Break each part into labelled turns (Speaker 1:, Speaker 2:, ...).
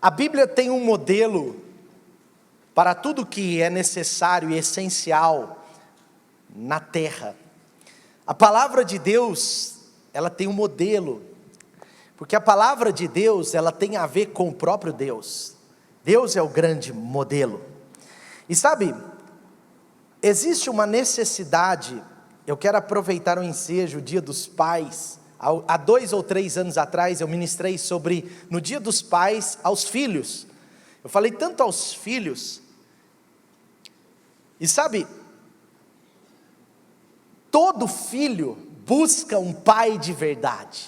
Speaker 1: A Bíblia tem um modelo para tudo que é necessário e essencial na terra. A palavra de Deus, ela tem um modelo, porque a palavra de Deus, ela tem a ver com o próprio Deus. Deus é o grande modelo. E sabe, existe uma necessidade. Eu quero aproveitar o ensejo, o Dia dos Pais. Há 2 ou 3 anos atrás eu ministrei sobre, no Dia dos Pais, aos filhos. Eu falei tanto aos filhos. E sabe, todo filho busca um pai de verdade.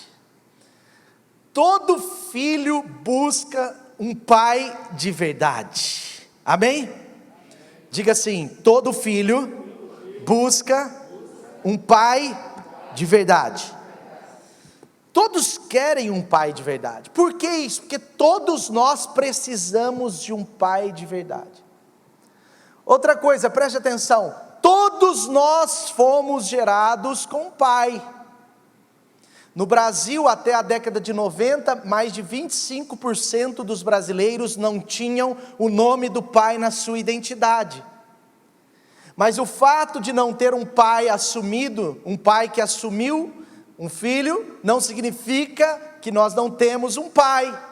Speaker 1: Todo filho busca um pai de verdade. Amém? Diga assim: todo filho busca um pai de verdade. Todos querem um pai de verdade. Por que isso? Porque todos nós precisamos de um pai de verdade. Outra coisa, preste atenção: todos nós fomos gerados com um pai. No Brasil, até a década de 90, mais de 25% dos brasileiros não tinham o nome do pai na sua identidade. Mas o fato de não ter um pai assumido, um pai que assumiu um filho, não significa que nós não temos um pai.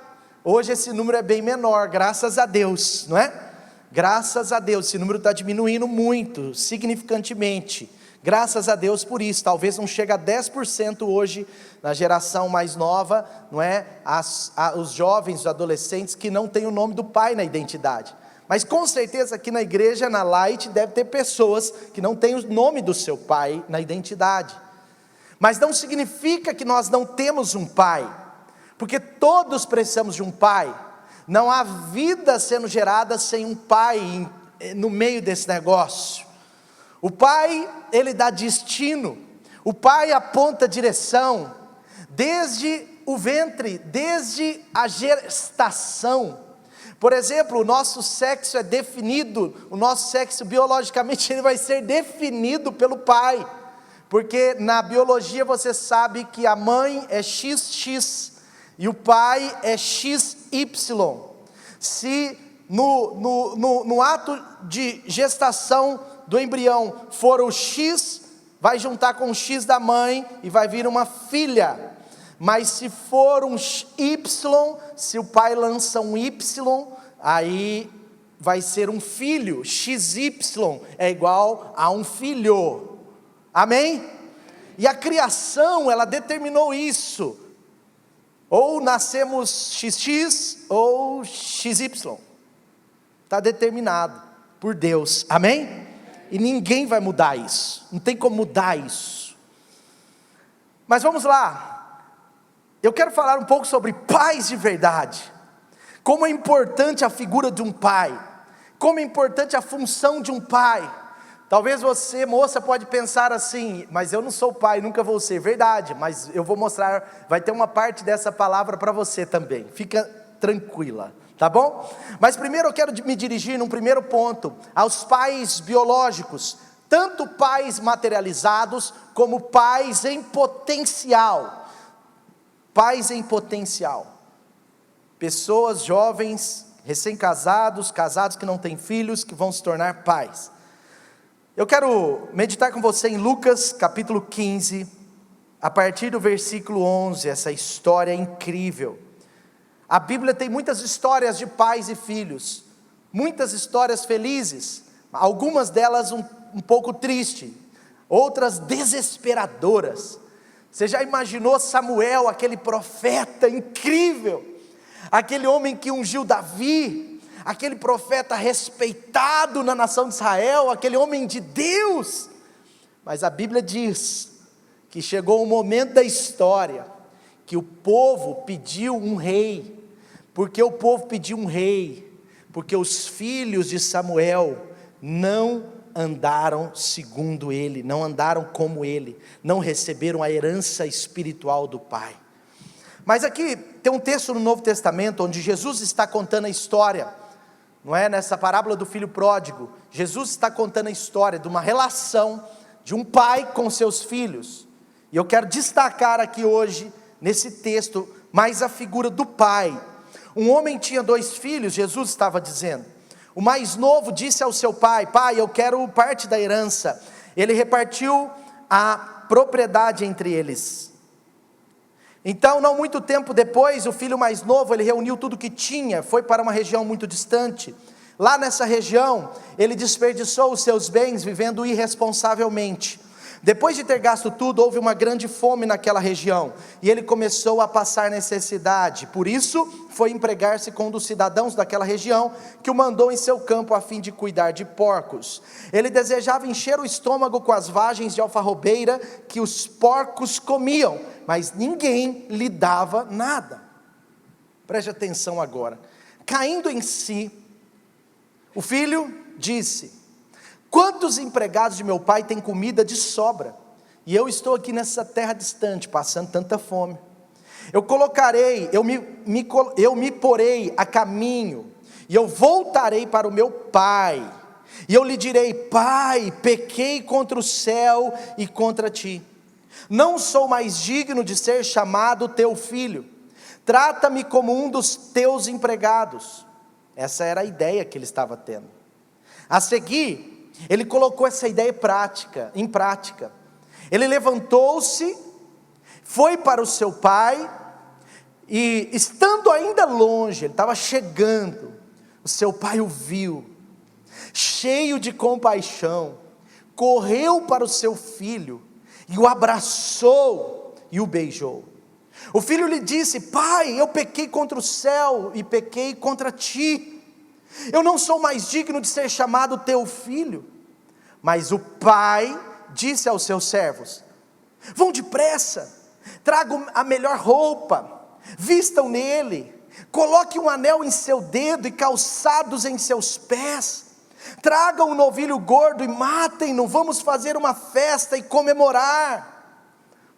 Speaker 1: Hoje esse número é bem menor, graças a Deus, não é? Graças a Deus, esse número está diminuindo muito, significantemente. Graças a Deus por isso. Talvez não chegue a 10% hoje, na geração mais nova, não é? Os jovens, os adolescentes que não têm o nome do pai na identidade. Mas com certeza aqui na igreja, na Light, deve ter pessoas que não têm o nome do seu pai na identidade. Mas não significa que nós não temos um pai, porque todos precisamos de um pai. Não há vida sendo gerada sem um pai no meio desse negócio. O pai, ele dá destino, o pai aponta direção, desde o ventre, desde a gestação. Por exemplo, o nosso sexo é definido, o nosso sexo biologicamente ele vai ser definido pelo pai. Porque na biologia você sabe que a mãe é XX e o pai é XY. Se no ato de gestação do embrião for o X, vai juntar com o X da mãe e vai vir uma filha. Mas se for um Y, se o pai lança um Y, aí vai ser um filho. XY é igual a um filho. Amém? E a criação, ela determinou isso. Ou nascemos XX ou XY. Está determinado por Deus. Amém? E ninguém vai mudar isso. Não tem como mudar isso. Mas vamos lá. Eu quero falar um pouco sobre pais de verdade. Como é importante a figura de um pai. Como é importante a função de um pai. Talvez você, moça, pode pensar assim: mas eu não sou pai, nunca vou ser. Verdade, mas eu vou mostrar, vai ter uma parte dessa palavra para você também. Fica tranquila, tá bom? Mas primeiro eu quero me dirigir num primeiro ponto aos pais biológicos, tanto pais materializados como pais em potencial. Pais em potencial. Pessoas jovens, recém-casados, casados que não têm filhos, que vão se tornar pais. Eu quero meditar com você em Lucas capítulo 15, a partir do versículo 11, essa história é incrível. A Bíblia tem muitas histórias de pais e filhos, muitas histórias felizes, algumas delas um pouco tristes, outras desesperadoras. Você já imaginou Samuel, aquele profeta incrível, aquele homem que ungiu Davi, aquele profeta respeitado na nação de Israel, aquele homem de Deus? Mas a Bíblia diz que chegou um momento da história que o povo pediu um rei. Porque o povo pediu um rei? Porque os filhos de Samuel não andaram segundo ele, não andaram como ele, não receberam a herança espiritual do pai. Mas aqui tem um texto no Novo Testamento onde Jesus está contando a história, não é? Nessa parábola do filho pródigo, Jesus está contando a história de uma relação de um pai com seus filhos. E eu quero destacar aqui hoje, nesse texto, mais a figura do pai. Um homem tinha 2 filhos, Jesus estava dizendo. O mais novo disse ao seu pai: pai, eu quero parte da herança. Ele repartiu a propriedade entre eles. Então, não muito tempo depois, o filho mais novo, ele reuniu tudo que tinha, foi para uma região muito distante. Lá nessa região, ele desperdiçou os seus bens vivendo irresponsavelmente. Depois de ter gasto tudo, houve uma grande fome naquela região, e ele começou a passar necessidade. Por isso, foi empregar-se com um dos cidadãos daquela região, que o mandou em seu campo a fim de cuidar de porcos. Ele desejava encher o estômago com as vagens de alfarrobeira que os porcos comiam, mas ninguém lhe dava nada. Preste atenção agora. Caindo em si, o filho disse: quantos empregados de meu pai têm comida de sobra, e eu estou aqui nessa terra distante, passando tanta fome. Eu me porei a caminho, e eu voltarei para o meu pai, e eu lhe direi: pai, pequei contra o céu e contra ti, não sou mais digno de ser chamado teu filho, trata-me como um dos teus empregados. Essa era a ideia que ele estava tendo. A seguir, ele colocou essa ideia em prática. Ele levantou-se, foi para o seu pai, e estando ainda longe, ele estava chegando, o seu pai o viu, cheio de compaixão, correu para o seu filho, e o abraçou, e o beijou. O filho lhe disse: pai, eu pequei contra o céu, e pequei contra ti, eu não sou mais digno de ser chamado teu filho. Mas o pai disse aos seus servos: vão depressa, tragam a melhor roupa, vistam nele, coloquem um anel em seu dedo e calçados em seus pés, tragam um novilho gordo e matem-no, vamos fazer uma festa e comemorar,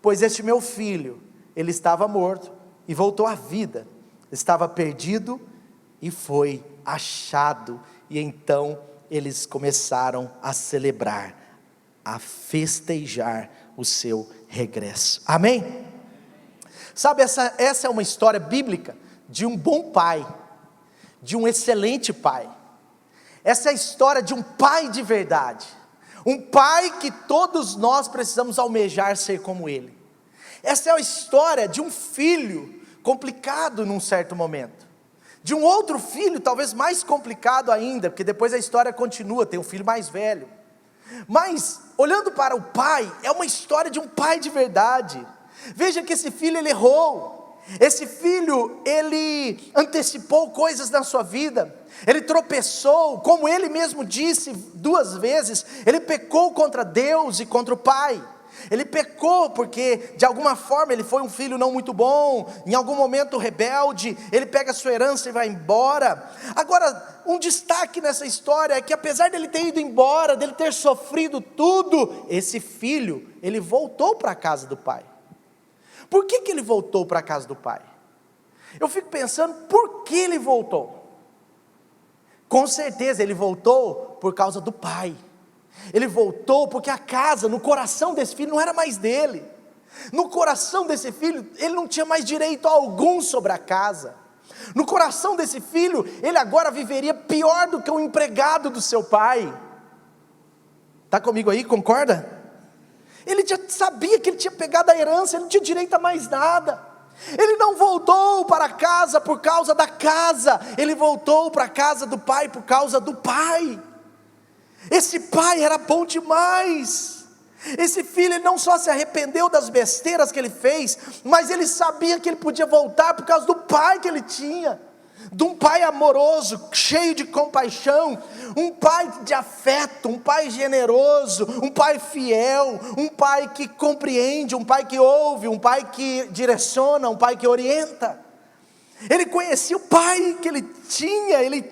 Speaker 1: pois este meu filho, ele estava morto e voltou à vida, estava perdido e foi achado. E então eles começaram a celebrar, a festejar o seu regresso. Amém? Sabe, essa é uma história bíblica de um bom pai, de um excelente pai. Essa é a história de um pai de verdade, um pai que todos nós precisamos almejar ser como ele. Essa é a história de um filho complicado num certo momento, de um outro filho talvez mais complicado ainda, porque depois a história continua, tem um filho mais velho. Mas, olhando para o pai, é uma história de um pai de verdade. Veja que esse filho, ele errou. Esse filho, ele antecipou coisas na sua vida. Ele tropeçou, como ele mesmo disse 2 vezes, ele pecou contra Deus e contra o pai. Ele pecou porque de alguma forma ele foi um filho não muito bom, em algum momento rebelde, ele pega a sua herança e vai embora. Agora, um destaque nessa história é que apesar dele ter ido embora, dele ter sofrido tudo, esse filho, ele voltou para a casa do pai. Por que ele voltou para a casa do pai? Eu fico pensando, por que ele voltou? Com certeza ele voltou por causa do pai. Ele voltou porque a casa, no coração desse filho, não era mais dele. No coração desse filho, ele não tinha mais direito algum sobre a casa. No coração desse filho, ele agora viveria pior do que o empregado do seu pai. Está comigo aí, concorda? Ele já sabia que ele tinha pegado a herança, ele não tinha direito a mais nada. Ele não voltou para casa por causa da casa, ele voltou para a casa do pai por causa do pai. Esse pai era bom demais. Esse filho, ele não só se arrependeu das besteiras que ele fez, mas ele sabia que ele podia voltar por causa do pai que ele tinha, de um pai amoroso, cheio de compaixão, um pai de afeto, um pai generoso, um pai fiel, um pai que compreende, um pai que ouve, um pai que direciona, um pai que orienta. Ele conhecia o pai que ele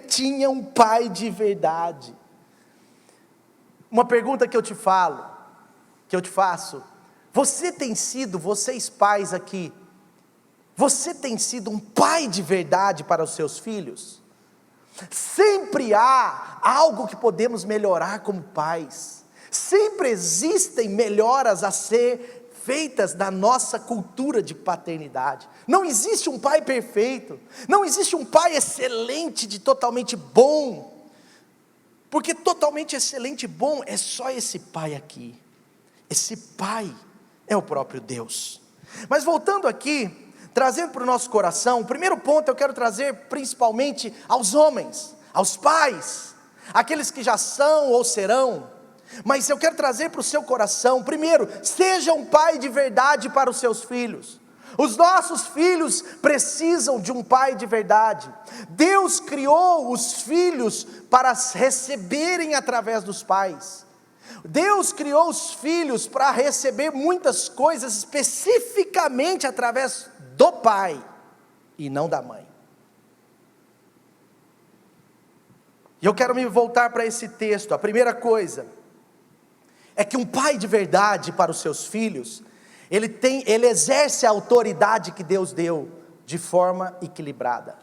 Speaker 1: tinha um pai de verdade. Uma pergunta que eu te faço, vocês pais aqui, você tem sido um pai de verdade para os seus filhos? Sempre há algo que podemos melhorar como pais, sempre existem melhoras a ser perfeitas na nossa cultura de paternidade. Não existe um pai perfeito, não existe um pai excelente, de totalmente bom, porque totalmente excelente e bom é só esse pai aqui. Esse pai é o próprio Deus. Mas voltando aqui, trazendo para o nosso coração, o primeiro ponto eu quero trazer principalmente aos homens, aos pais, aqueles que já são ou serão, mas eu quero trazer para o seu coração, primeiro, seja um pai de verdade para os seus filhos. Os nossos filhos precisam de um pai de verdade. Deus criou os filhos para receberem através dos pais. Deus criou os filhos para receber muitas coisas especificamente através do pai e não da mãe. E eu quero me voltar para esse texto. A primeira coisa é que um pai de verdade para os seus filhos, ele exerce a autoridade que Deus deu de forma equilibrada.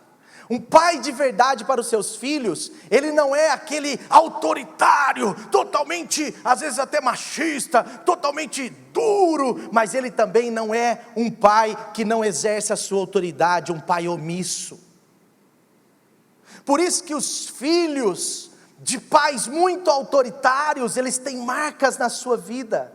Speaker 1: Um pai de verdade para os seus filhos, ele não é aquele autoritário, totalmente, às vezes até machista, totalmente duro, mas ele também não é um pai que não exerce a sua autoridade, um pai omisso. Por isso que os filhos de pais muito autoritários, eles têm marcas na sua vida,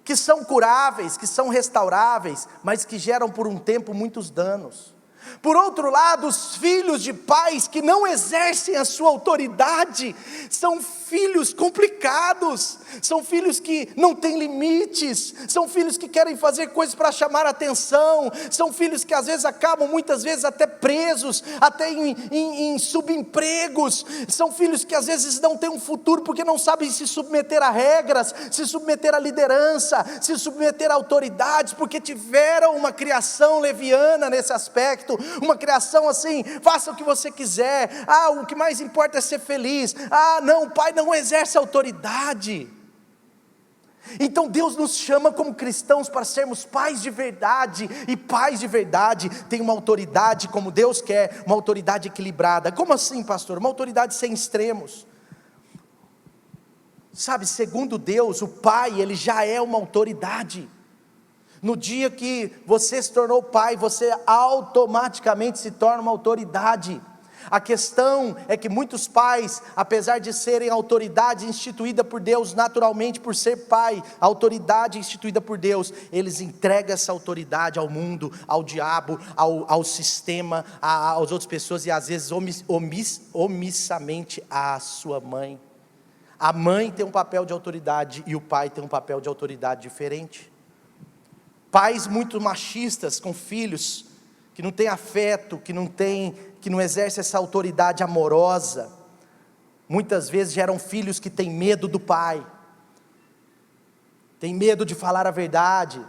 Speaker 1: que são curáveis, que são restauráveis, mas que geram por um tempo muitos danos. Por outro lado, os filhos de pais que não exercem a sua autoridade, são filhos complicados, são filhos que não têm limites, são filhos que querem fazer coisas para chamar a atenção, são filhos que às vezes acabam muitas vezes até presos, até em subempregos, são filhos que às vezes não têm um futuro porque não sabem se submeter a regras, se submeter a liderança, se submeter a autoridades, porque tiveram uma criação leviana nesse aspecto, uma criação assim, faça o que você quiser, o que mais importa é ser feliz, não, o pai não exerce autoridade. Então Deus nos chama como cristãos para sermos pais de verdade, e pais de verdade têm uma autoridade como Deus quer, uma autoridade equilibrada. Como assim, pastor? Uma autoridade sem extremos. Sabe, segundo Deus, o pai, ele já é uma autoridade. No dia que você se tornou pai, você automaticamente se torna uma autoridade. A questão é que muitos pais, apesar de serem autoridade instituída por Deus, naturalmente por ser pai, autoridade instituída por Deus, eles entregam essa autoridade ao mundo, ao diabo, ao sistema, às outras pessoas, e às vezes omissamente à sua mãe. A mãe tem um papel de autoridade e o pai tem um papel de autoridade diferente. Pais muito machistas com filhos, que não têm afeto, que não exercem essa autoridade amorosa, muitas vezes geram filhos que têm medo do pai, têm medo de falar a verdade,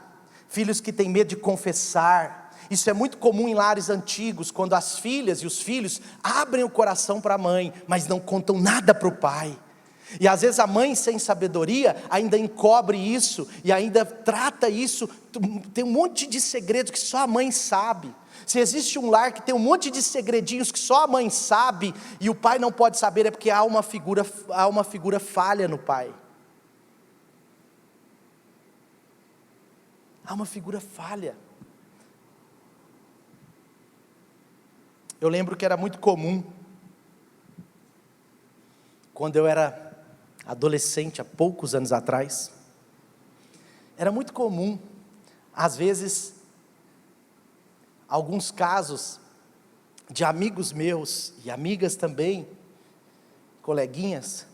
Speaker 1: filhos que têm medo de confessar. Isso é muito comum em lares antigos, quando as filhas e os filhos abrem o coração para a mãe, mas não contam nada para o pai. E às vezes a mãe sem sabedoria ainda encobre isso, e ainda trata isso, tem um monte de segredos que só a mãe sabe. Se existe um lar que tem um monte de segredinhos que só a mãe sabe, e o pai não pode saber, é porque há uma figura falha no pai. Há uma figura falha. Eu lembro que era muito comum, quando eu era adolescente, há poucos anos atrás, era muito comum, às vezes, alguns casos de amigos meus, e amigas também, coleguinhas,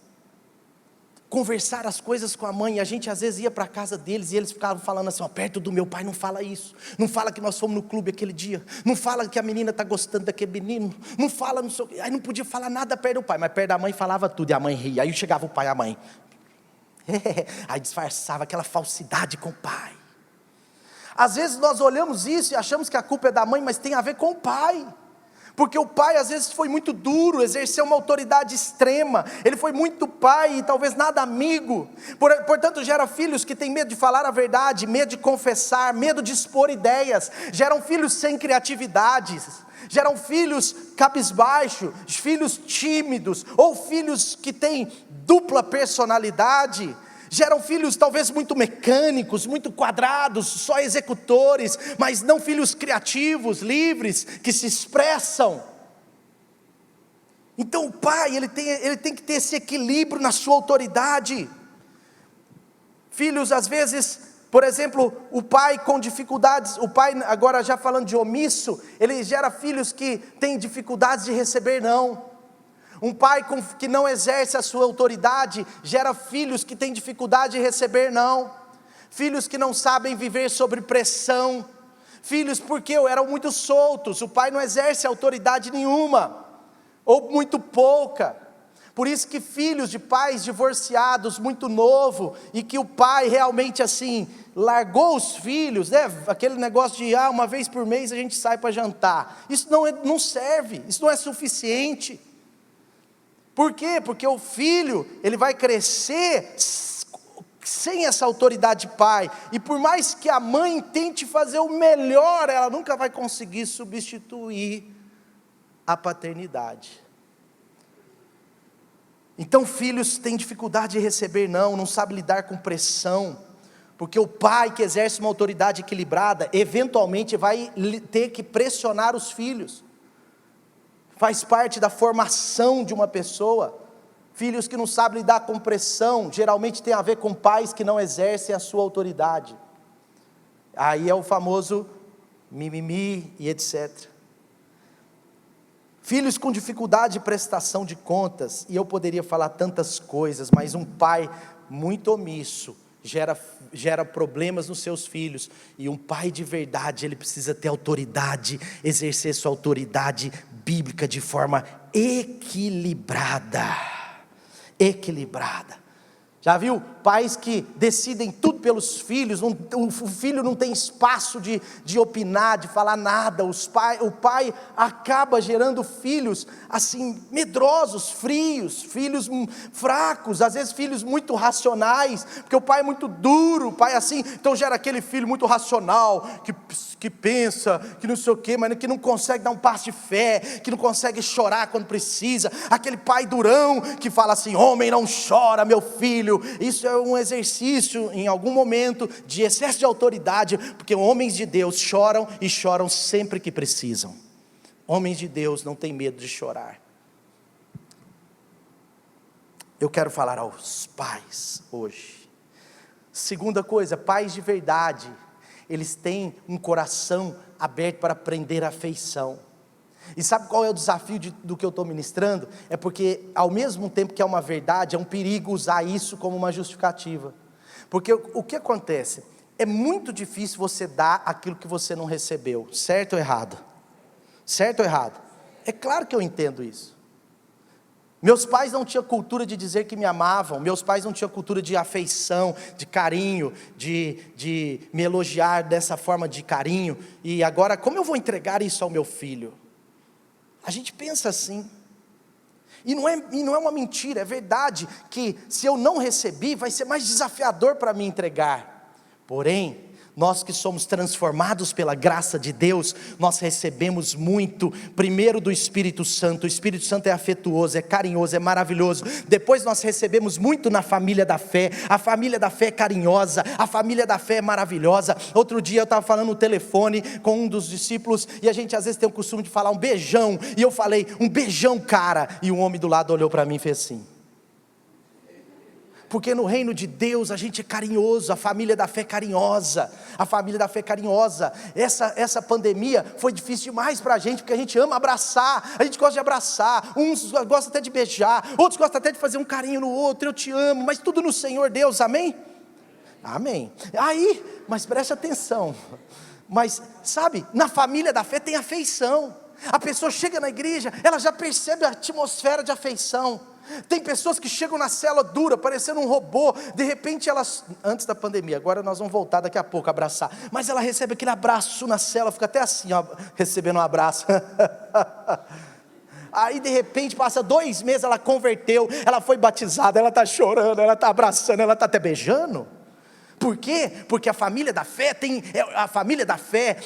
Speaker 1: conversar as coisas com a mãe, e a gente às vezes ia para a casa deles, e eles ficavam falando assim, perto do meu pai não fala isso, não fala que nós fomos no clube aquele dia, não fala que a menina está gostando daquele menino, não fala, não sei o quê. Aí não podia falar nada perto do pai, mas perto da mãe falava tudo, e a mãe ria, aí chegava o pai e a mãe, aí disfarçava aquela falsidade com o pai. Às vezes nós olhamos isso e achamos que a culpa é da mãe, mas tem a ver com o pai, porque o pai às vezes foi muito duro, exerceu uma autoridade extrema, ele foi muito pai e talvez nada amigo, portanto gera filhos que têm medo de falar a verdade, medo de confessar, medo de expor ideias, geram filhos sem criatividade, geram filhos cabisbaixo, filhos tímidos, ou filhos que têm dupla personalidade, geram filhos talvez muito mecânicos, muito quadrados, só executores, mas não filhos criativos, livres, que se expressam. Então o pai, ele tem que ter esse equilíbrio na sua autoridade. Filhos, às vezes, por exemplo, o pai com dificuldades, o pai, agora já falando de omisso, ele gera filhos que têm dificuldades de receber não. Um pai que não exerce a sua autoridade, gera filhos que têm dificuldade de receber não. Filhos que não sabem viver sob pressão. Filhos porque eram muito soltos, o pai não exerce autoridade nenhuma, ou muito pouca. Por isso que filhos de pais divorciados muito novo, e que o pai realmente assim, largou os filhos, né? Aquele negócio de uma vez por mês a gente sai para jantar, isso não serve, isso não é suficiente. Por quê? Porque o filho, ele vai crescer sem essa autoridade de pai, e por mais que a mãe tente fazer o melhor, ela nunca vai conseguir substituir a paternidade. Então filhos têm dificuldade de receber não sabem lidar com pressão, porque o pai que exerce uma autoridade equilibrada, eventualmente vai ter que pressionar os filhos. Faz parte da formação de uma pessoa. Filhos que não sabem lidar com pressão, geralmente tem a ver com pais que não exercem a sua autoridade. Aí é o famoso mimimi e etc. Filhos com dificuldade de prestação de contas, e eu poderia falar tantas coisas, mas um pai muito omisso gera problemas nos seus filhos. E um pai de verdade, ele precisa ter autoridade, exercer sua autoridade bíblica de forma equilibrada. Já viu pais que decidem tudo pelos filhos, o filho não tem espaço de opinar, de falar nada, o pai acaba gerando filhos assim, medrosos, frios, filhos fracos, às vezes filhos muito racionais, porque o pai é muito duro, o pai assim, então gera aquele filho muito racional, que pensa, que não sei o quê, mas que não consegue dar um passo de fé, que não consegue chorar quando precisa, aquele pai durão, que fala assim, homem não chora meu filho. Isso é um exercício em algum momento de excesso de autoridade, porque homens de Deus choram e choram sempre que precisam. Homens de Deus não têm medo de chorar. Eu quero falar aos pais hoje. Segunda coisa, pais de verdade, eles têm um coração aberto para aprender afeição. E sabe qual é o desafio do que eu estou ministrando? É porque ao mesmo tempo que é uma verdade, é um perigo usar isso como uma justificativa. Porque o que acontece? É muito difícil você dar aquilo que você não recebeu, certo ou errado? Certo ou errado? É claro que eu entendo isso. Meus pais não tinham cultura de dizer que me amavam, meus pais não tinham cultura de afeição, de carinho, de me elogiar dessa forma de carinho, e agora como eu vou entregar isso ao meu filho? A gente pensa assim, e não é uma mentira, é verdade, que se eu não recebi, vai ser mais desafiador para mim entregar. Porém, nós que somos transformados pela graça de Deus, nós recebemos muito, primeiro do Espírito Santo. O Espírito Santo é afetuoso, é carinhoso, é maravilhoso. Depois nós recebemos muito na família da fé. A família da fé é carinhosa, a família da fé é maravilhosa. Outro dia eu estava falando no telefone com um dos discípulos, e a gente às vezes tem o costume de falar um beijão, e eu falei, um beijão cara, e um homem do lado olhou para mim e fez assim. Porque no reino de Deus a gente é carinhoso, a família da fé é carinhosa, a família da fé é carinhosa. Essa pandemia foi difícil demais para a gente, porque a gente ama abraçar, a gente gosta de abraçar, uns gostam até de beijar, outros gostam até de fazer um carinho no outro, eu te amo, mas tudo no Senhor Deus, amém? Amém. Aí, mas preste atenção, mas sabe, na família da fé tem afeição. A pessoa chega na igreja, ela já percebe a atmosfera de afeição. Tem pessoas que chegam na célula dura, parecendo um robô, de repente elas, antes da pandemia, agora nós vamos voltar daqui a pouco a abraçar, mas ela recebe aquele abraço na célula, fica até assim, ó, recebendo um abraço. Aí de repente passa 2 meses, ela converteu, ela foi batizada, ela está chorando, ela está abraçando, ela está até beijando. Por quê? Porque a família da fé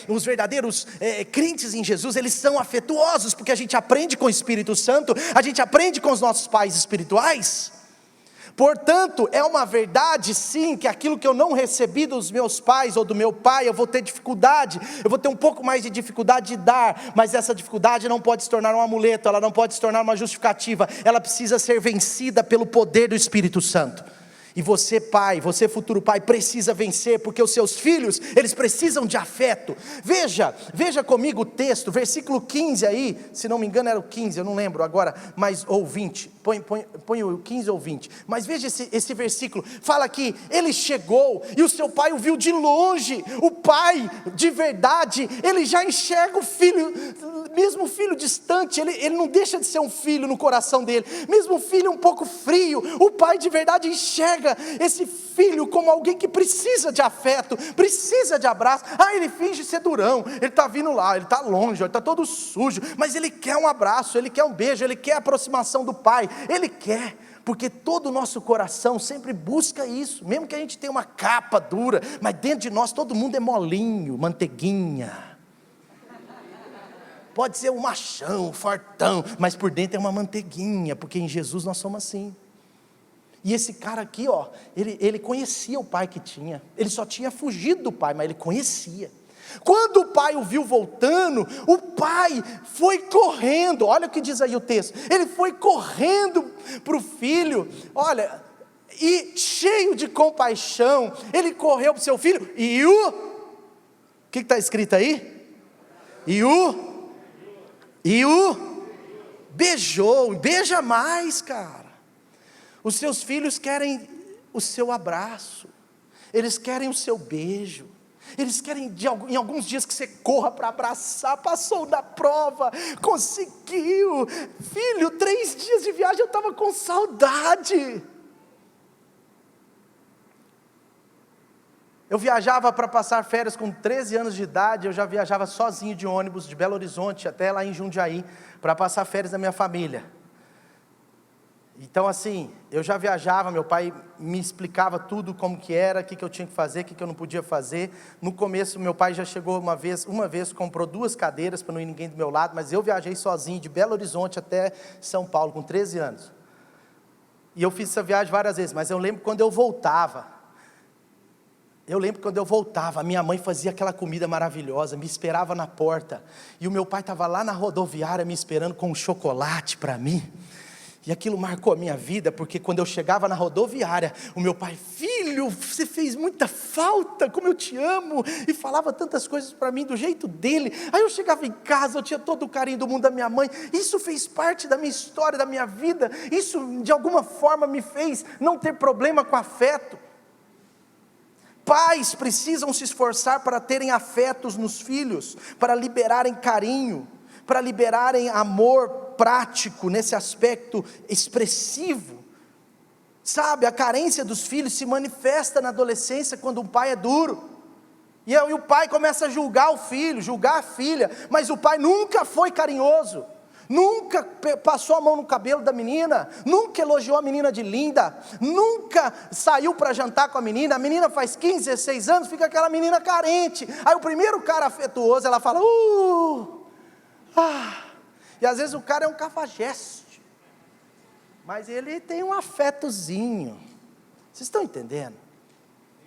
Speaker 1: os verdadeiros crentes em Jesus, eles são afetuosos, porque a gente aprende com o Espírito Santo, a gente aprende com os nossos pais espirituais. Portanto, é uma verdade sim, que aquilo que eu não recebi dos meus pais ou do meu pai, eu vou ter dificuldade, eu vou ter um pouco mais de dificuldade de dar, mas essa dificuldade não pode se tornar um amuleto, ela não pode se tornar uma justificativa, ela precisa ser vencida pelo poder do Espírito Santo. E você pai, você futuro pai, precisa vencer, porque os seus filhos, eles precisam de afeto. Veja comigo o texto, versículo 15 aí, se não me engano era o 15, eu não lembro agora, mas, ou 20, põe o 15 ou 20, mas veja esse versículo, fala que ele chegou, e o seu pai o viu de longe. O pai, de verdade, ele já enxerga o filho, mesmo o filho distante, ele não deixa de ser um filho no coração dele, mesmo o filho um pouco frio, o pai de verdade enxerga esse filho como alguém que precisa de afeto, precisa de abraço. Ele finge ser durão, ele está vindo lá, ele está longe, ele está todo sujo, mas ele quer um abraço, ele quer um beijo, ele quer a aproximação do pai, ele quer, porque todo o nosso coração sempre busca isso, mesmo que a gente tenha uma capa dura, mas dentro de nós todo mundo é molinho, manteiguinha. Pode ser um machão, fortão, mas por dentro é uma manteiguinha, porque em Jesus nós somos assim. E esse cara aqui, ele conhecia o pai que tinha, ele só tinha fugido do pai, mas ele conhecia. Quando o pai o viu voltando, o pai foi correndo, olha o que diz aí o texto, ele foi correndo para o filho, e cheio de compaixão, ele correu para o seu filho, o que está escrito aí? E o beijou, beija mais, cara. Os seus filhos querem o seu abraço, eles querem o seu beijo, eles querem em alguns dias que você corra para abraçar, passou na prova, conseguiu, filho, 3 dias de viagem eu estava com saudade. Eu viajava para passar férias com 13 anos de idade, eu já viajava sozinho de ônibus de Belo Horizonte até lá em Jundiaí, para passar férias da minha família. Então assim, eu já viajava, meu pai me explicava tudo como que era, o que eu tinha que fazer, o que eu não podia fazer. No começo meu pai já chegou uma vez comprou 2 cadeiras para não ir ninguém do meu lado, mas eu viajei sozinho de Belo Horizonte até São Paulo com 13 anos. E eu fiz essa viagem várias vezes, mas eu lembro quando eu voltava, a minha mãe fazia aquela comida maravilhosa, me esperava na porta, e o meu pai estava lá na rodoviária me esperando com um chocolate para mim. E aquilo marcou a minha vida, porque quando eu chegava na rodoviária, o meu pai, filho, você fez muita falta, como eu te amo, e falava tantas coisas para mim do jeito dele. Aí eu chegava em casa, eu tinha todo o carinho do mundo da minha mãe, isso fez parte da minha história, da minha vida, isso de alguma forma me fez não ter problema com afeto. Pais precisam se esforçar para terem afetos nos filhos, para liberarem carinho, para liberarem amor prático, nesse aspecto expressivo. Sabe, a carência dos filhos se manifesta na adolescência, quando um pai é duro, e o pai começa a julgar o filho, julgar a filha, mas o pai nunca foi carinhoso, nunca passou a mão no cabelo da menina, nunca elogiou a menina de linda, nunca saiu para jantar com a menina faz 15, 16 anos, fica aquela menina carente, aí o primeiro cara afetuoso, ela fala, e às vezes o cara é um cafajeste, mas ele tem um afetozinho, vocês estão entendendo?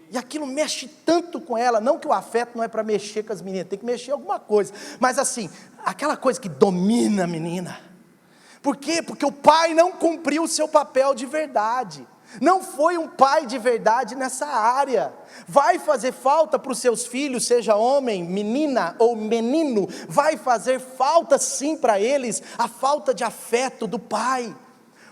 Speaker 1: E aquilo mexe tanto com ela, não que o afeto não é para mexer com as meninas, tem que mexer alguma coisa, mas assim, aquela coisa que domina a menina. Por quê? Porque o pai não cumpriu o seu papel de verdade, não foi um pai de verdade nessa área. Vai fazer falta para os seus filhos, seja homem, menina ou menino, vai fazer falta sim para eles, a falta de afeto do pai.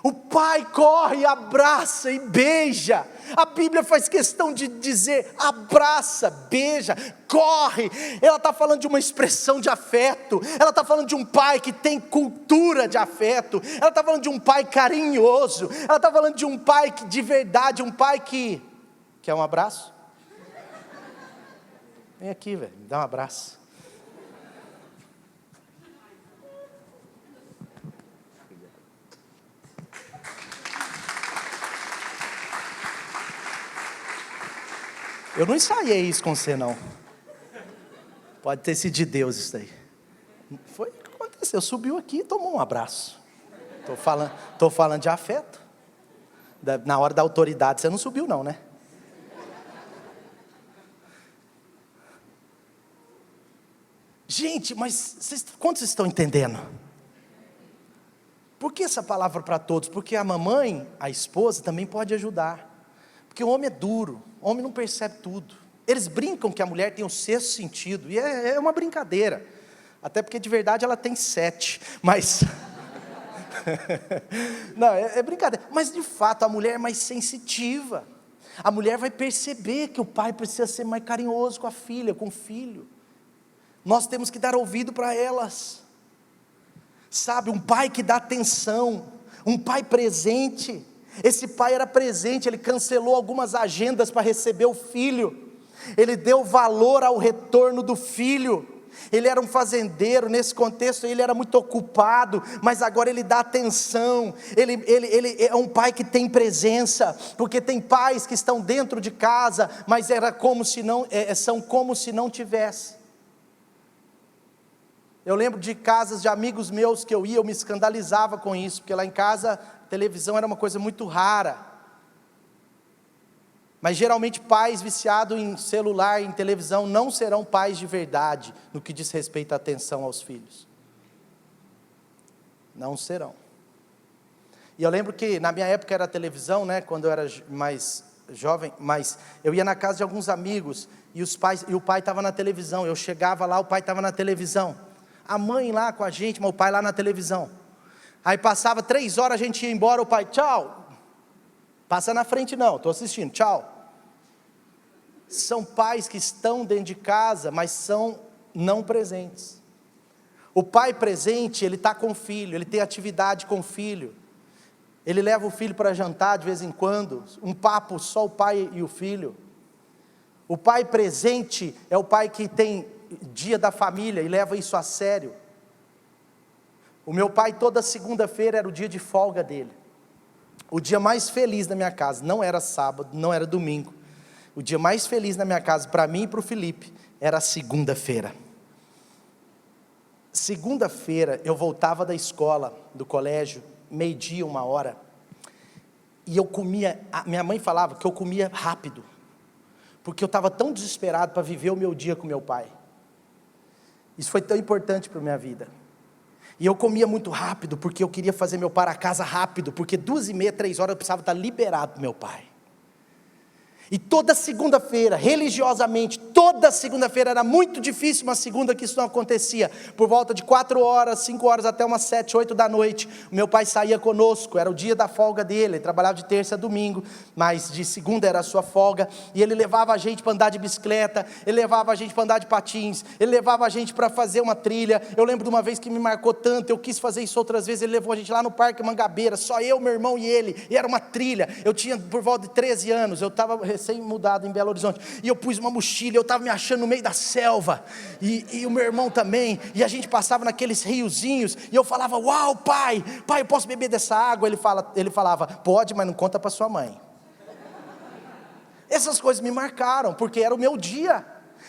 Speaker 1: O pai corre, abraça e beija. A Bíblia faz questão de dizer, abraça, beija, corre. Ela está falando de uma expressão de afeto, ela está falando de um pai que tem cultura de afeto, ela está falando de um pai carinhoso, ela está falando de um pai que, de verdade, um pai que... Quer um abraço? Vem aqui, velho, me dá um abraço. Eu não ensaiei isso com você, não. Pode ter sido de Deus isso daí. Foi o que aconteceu, subiu aqui e tomou um abraço. Estou falando de afeto. Na hora da autoridade você não subiu não, né? Gente, mas quantos estão entendendo? Por que essa palavra para todos? Porque a mamãe, a esposa, também pode ajudar. Porque o homem é duro, o homem não percebe tudo. Eles brincam que a mulher tem o sexto sentido, e é uma brincadeira. Até porque de verdade ela tem 7, mas... Não, é brincadeira. Mas de fato a mulher é mais sensitiva. A mulher vai perceber que o pai precisa ser mais carinhoso com a filha, com o filho. Nós temos que dar ouvido para elas. Sabe, um pai que dá atenção, um pai presente. Esse pai era presente, ele cancelou algumas agendas para receber o filho. Ele deu valor ao retorno do filho. Ele era um fazendeiro, nesse contexto ele era muito ocupado, mas agora ele dá atenção, ele é um pai que tem presença, porque tem pais que estão dentro de casa, mas são como se não tivesse. Eu lembro de casas de amigos meus que eu me escandalizava com isso, porque lá em casa a televisão era uma coisa muito rara. Mas geralmente pais viciados em celular, em televisão, não serão pais de verdade, no que diz respeito à atenção aos filhos. Não serão. E eu lembro que na minha época era televisão, né, quando eu era mais jovem, mas eu ia na casa de alguns amigos, e o pai estava na televisão, eu chegava lá, o pai estava na televisão. A mãe lá com a gente, mas o pai lá na televisão. Aí passava 3 horas, a gente ia embora, o pai, tchau. Passa na frente não, estou assistindo, tchau. São pais que estão dentro de casa, mas são não presentes. O pai presente, ele está com o filho, ele tem atividade com o filho. Ele leva o filho para jantar de vez em quando, um papo só o pai e o filho. O pai presente é o pai que tem dia da família e leva isso a sério. O meu pai toda segunda-feira era o dia de folga dele. O dia mais feliz da minha casa, não era sábado, não era domingo. O dia mais feliz na minha casa, para mim e para o Felipe, era segunda-feira. Segunda-feira, eu voltava da escola, do colégio, 12:00, 1h, e eu comia, minha mãe falava que eu comia rápido, porque eu estava tão desesperado para viver o meu dia com meu pai. Isso foi tão importante para a minha vida. E eu comia muito rápido, porque eu queria fazer meu para casa rápido, porque 2:30, 3 horas eu precisava estar liberado do meu pai. E toda segunda-feira, religiosamente, toda segunda-feira, era muito difícil uma segunda que isso não acontecia, por volta de 4 horas, 5 horas, até umas 7, 8 da noite, o meu pai saía conosco, era o dia da folga dele, ele trabalhava de terça a domingo, mas de segunda era a sua folga, e ele levava a gente para andar de bicicleta, ele levava a gente para andar de patins, ele levava a gente para fazer uma trilha. Eu lembro de uma vez que me marcou tanto, eu quis fazer isso outras vezes, ele levou a gente lá no Parque Mangabeira, só eu, meu irmão e ele, e era uma trilha. Eu tinha por volta de 13 anos, eu estava recém-mudado em Belo Horizonte, e eu pus uma mochila, eu estava me achando no meio da selva, e o meu irmão também, e a gente passava naqueles riozinhos, e eu falava, uau pai, eu posso beber dessa água? Ele falava, pode, mas não conta para sua mãe. Essas coisas me marcaram, porque era o meu dia,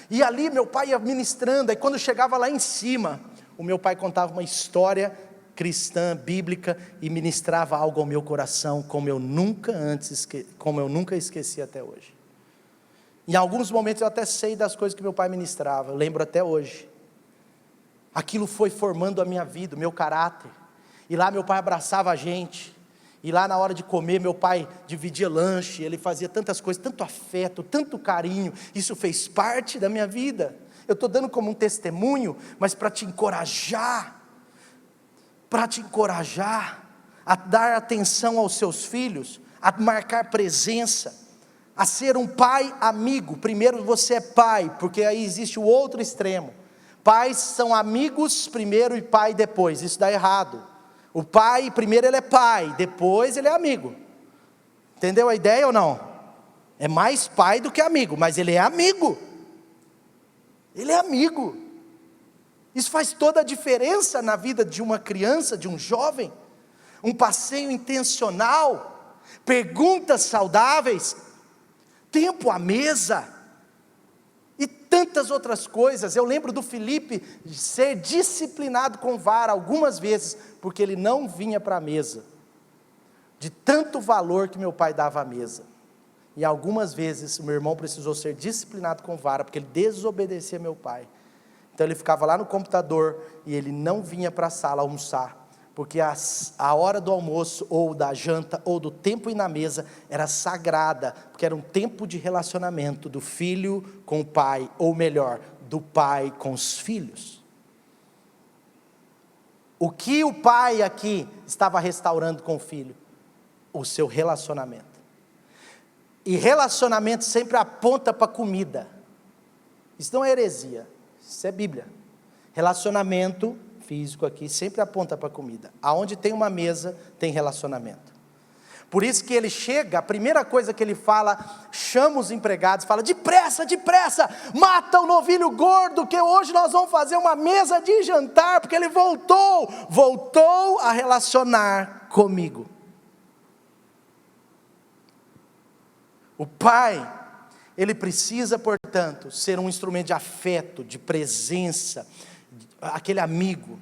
Speaker 1: e ali meu pai ia ministrando, e quando chegava lá em cima, o meu pai contava uma história cristã, bíblica, e ministrava algo ao meu coração, como eu nunca esqueci até hoje. Em alguns momentos eu até sei das coisas que meu pai ministrava, eu lembro até hoje. Aquilo foi formando a minha vida, o meu caráter, e lá meu pai abraçava a gente, e lá na hora de comer meu pai dividia lanche, ele fazia tantas coisas, tanto afeto, tanto carinho, isso fez parte da minha vida. Eu estou dando como um testemunho, mas para te encorajar a dar atenção aos seus filhos, a marcar presença, a ser um pai amigo. Primeiro você é pai, porque aí existe o outro extremo. Pais são amigos primeiro e pai depois, isso dá errado. O pai, primeiro ele é pai, depois ele é amigo. Entendeu a ideia ou não? É mais pai do que amigo, mas ele é amigo. Ele é amigo. Isso faz toda a diferença na vida de uma criança, de um jovem. Um passeio intencional, perguntas saudáveis, tempo à mesa, e tantas outras coisas. Eu lembro do Felipe ser disciplinado com vara algumas vezes, porque ele não vinha para a mesa. de tanto valor que meu pai dava à mesa. E algumas vezes o meu irmão precisou ser disciplinado com vara, porque ele desobedecia meu pai. Então ele ficava lá no computador e ele não vinha para a sala almoçar, porque a hora do almoço, ou da janta, ou do tempo ir na mesa, era sagrada, porque era um tempo de relacionamento do filho com o pai, ou melhor, do pai com os filhos. O que o pai aqui estava restaurando com o filho? O seu relacionamento. E relacionamento sempre aponta para comida. Isso não é heresia, isso é Bíblia. Relacionamento físico aqui sempre aponta para comida. Aonde tem uma mesa, tem relacionamento. Por isso que ele chega, a primeira coisa que ele fala, chama os empregados, fala: depressa, depressa, mata o novilho gordo, que hoje nós vamos fazer uma mesa de jantar, porque ele voltou a relacionar comigo. O pai, ele precisa, portanto, ser um instrumento de afeto, de presença, aquele amigo.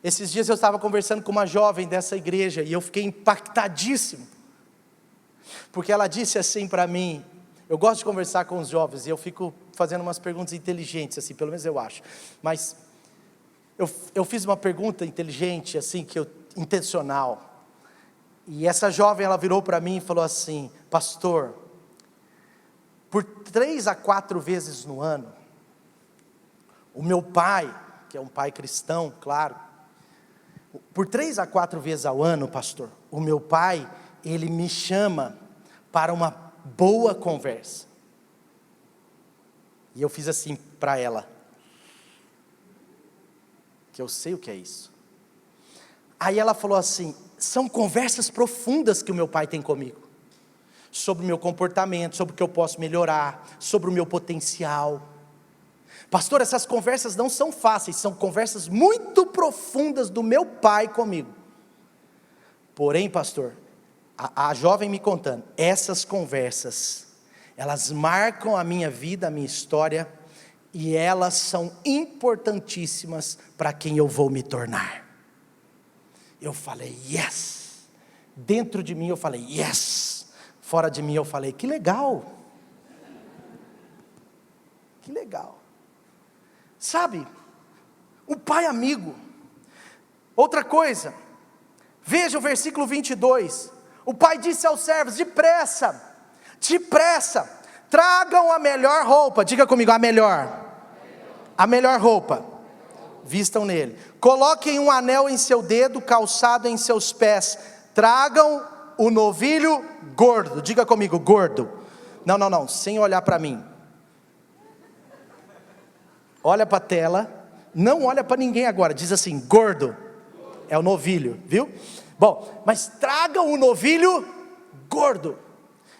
Speaker 1: Esses dias eu estava conversando com uma jovem dessa igreja, e eu fiquei impactadíssimo, porque ela disse assim para mim, eu gosto de conversar com os jovens, e eu fico fazendo umas perguntas inteligentes, assim, pelo menos eu acho, mas eu fiz uma pergunta inteligente, assim, intencional, e essa jovem, ela virou para mim e falou assim: pastor, por 3 a 4 vezes no ano, o meu pai, que é um pai cristão, claro, por 3 a 4 vezes ao ano, pastor, o meu pai, ele me chama para uma boa conversa. E eu fiz assim para ela, que eu sei o que é isso. Aí ela falou assim: são conversas profundas que o meu pai tem comigo, sobre o meu comportamento, sobre o que eu posso melhorar, sobre o meu potencial. Pastor, essas conversas não são fáceis, são conversas muito profundas do meu pai comigo. Porém, pastor, a jovem me contando, essas conversas, elas marcam a minha vida, a minha história, e elas são importantíssimas para quem eu vou me tornar. Eu falei, yes. Dentro de mim eu falei, yes. Fora de mim eu falei, que legal. Que legal. Sabe, o pai amigo. Outra coisa, veja o versículo 22, o pai disse aos servos: depressa, depressa, tragam a melhor roupa, diga comigo, a melhor roupa, vistam nele, coloquem um anel em seu dedo, calçado em seus pés, tragam o novilho gordo, diga comigo, gordo, não, sem olhar para mim, olha para a tela, não olha para ninguém agora, diz assim, gordo, é o novilho, viu? Bom, mas tragam o novilho gordo.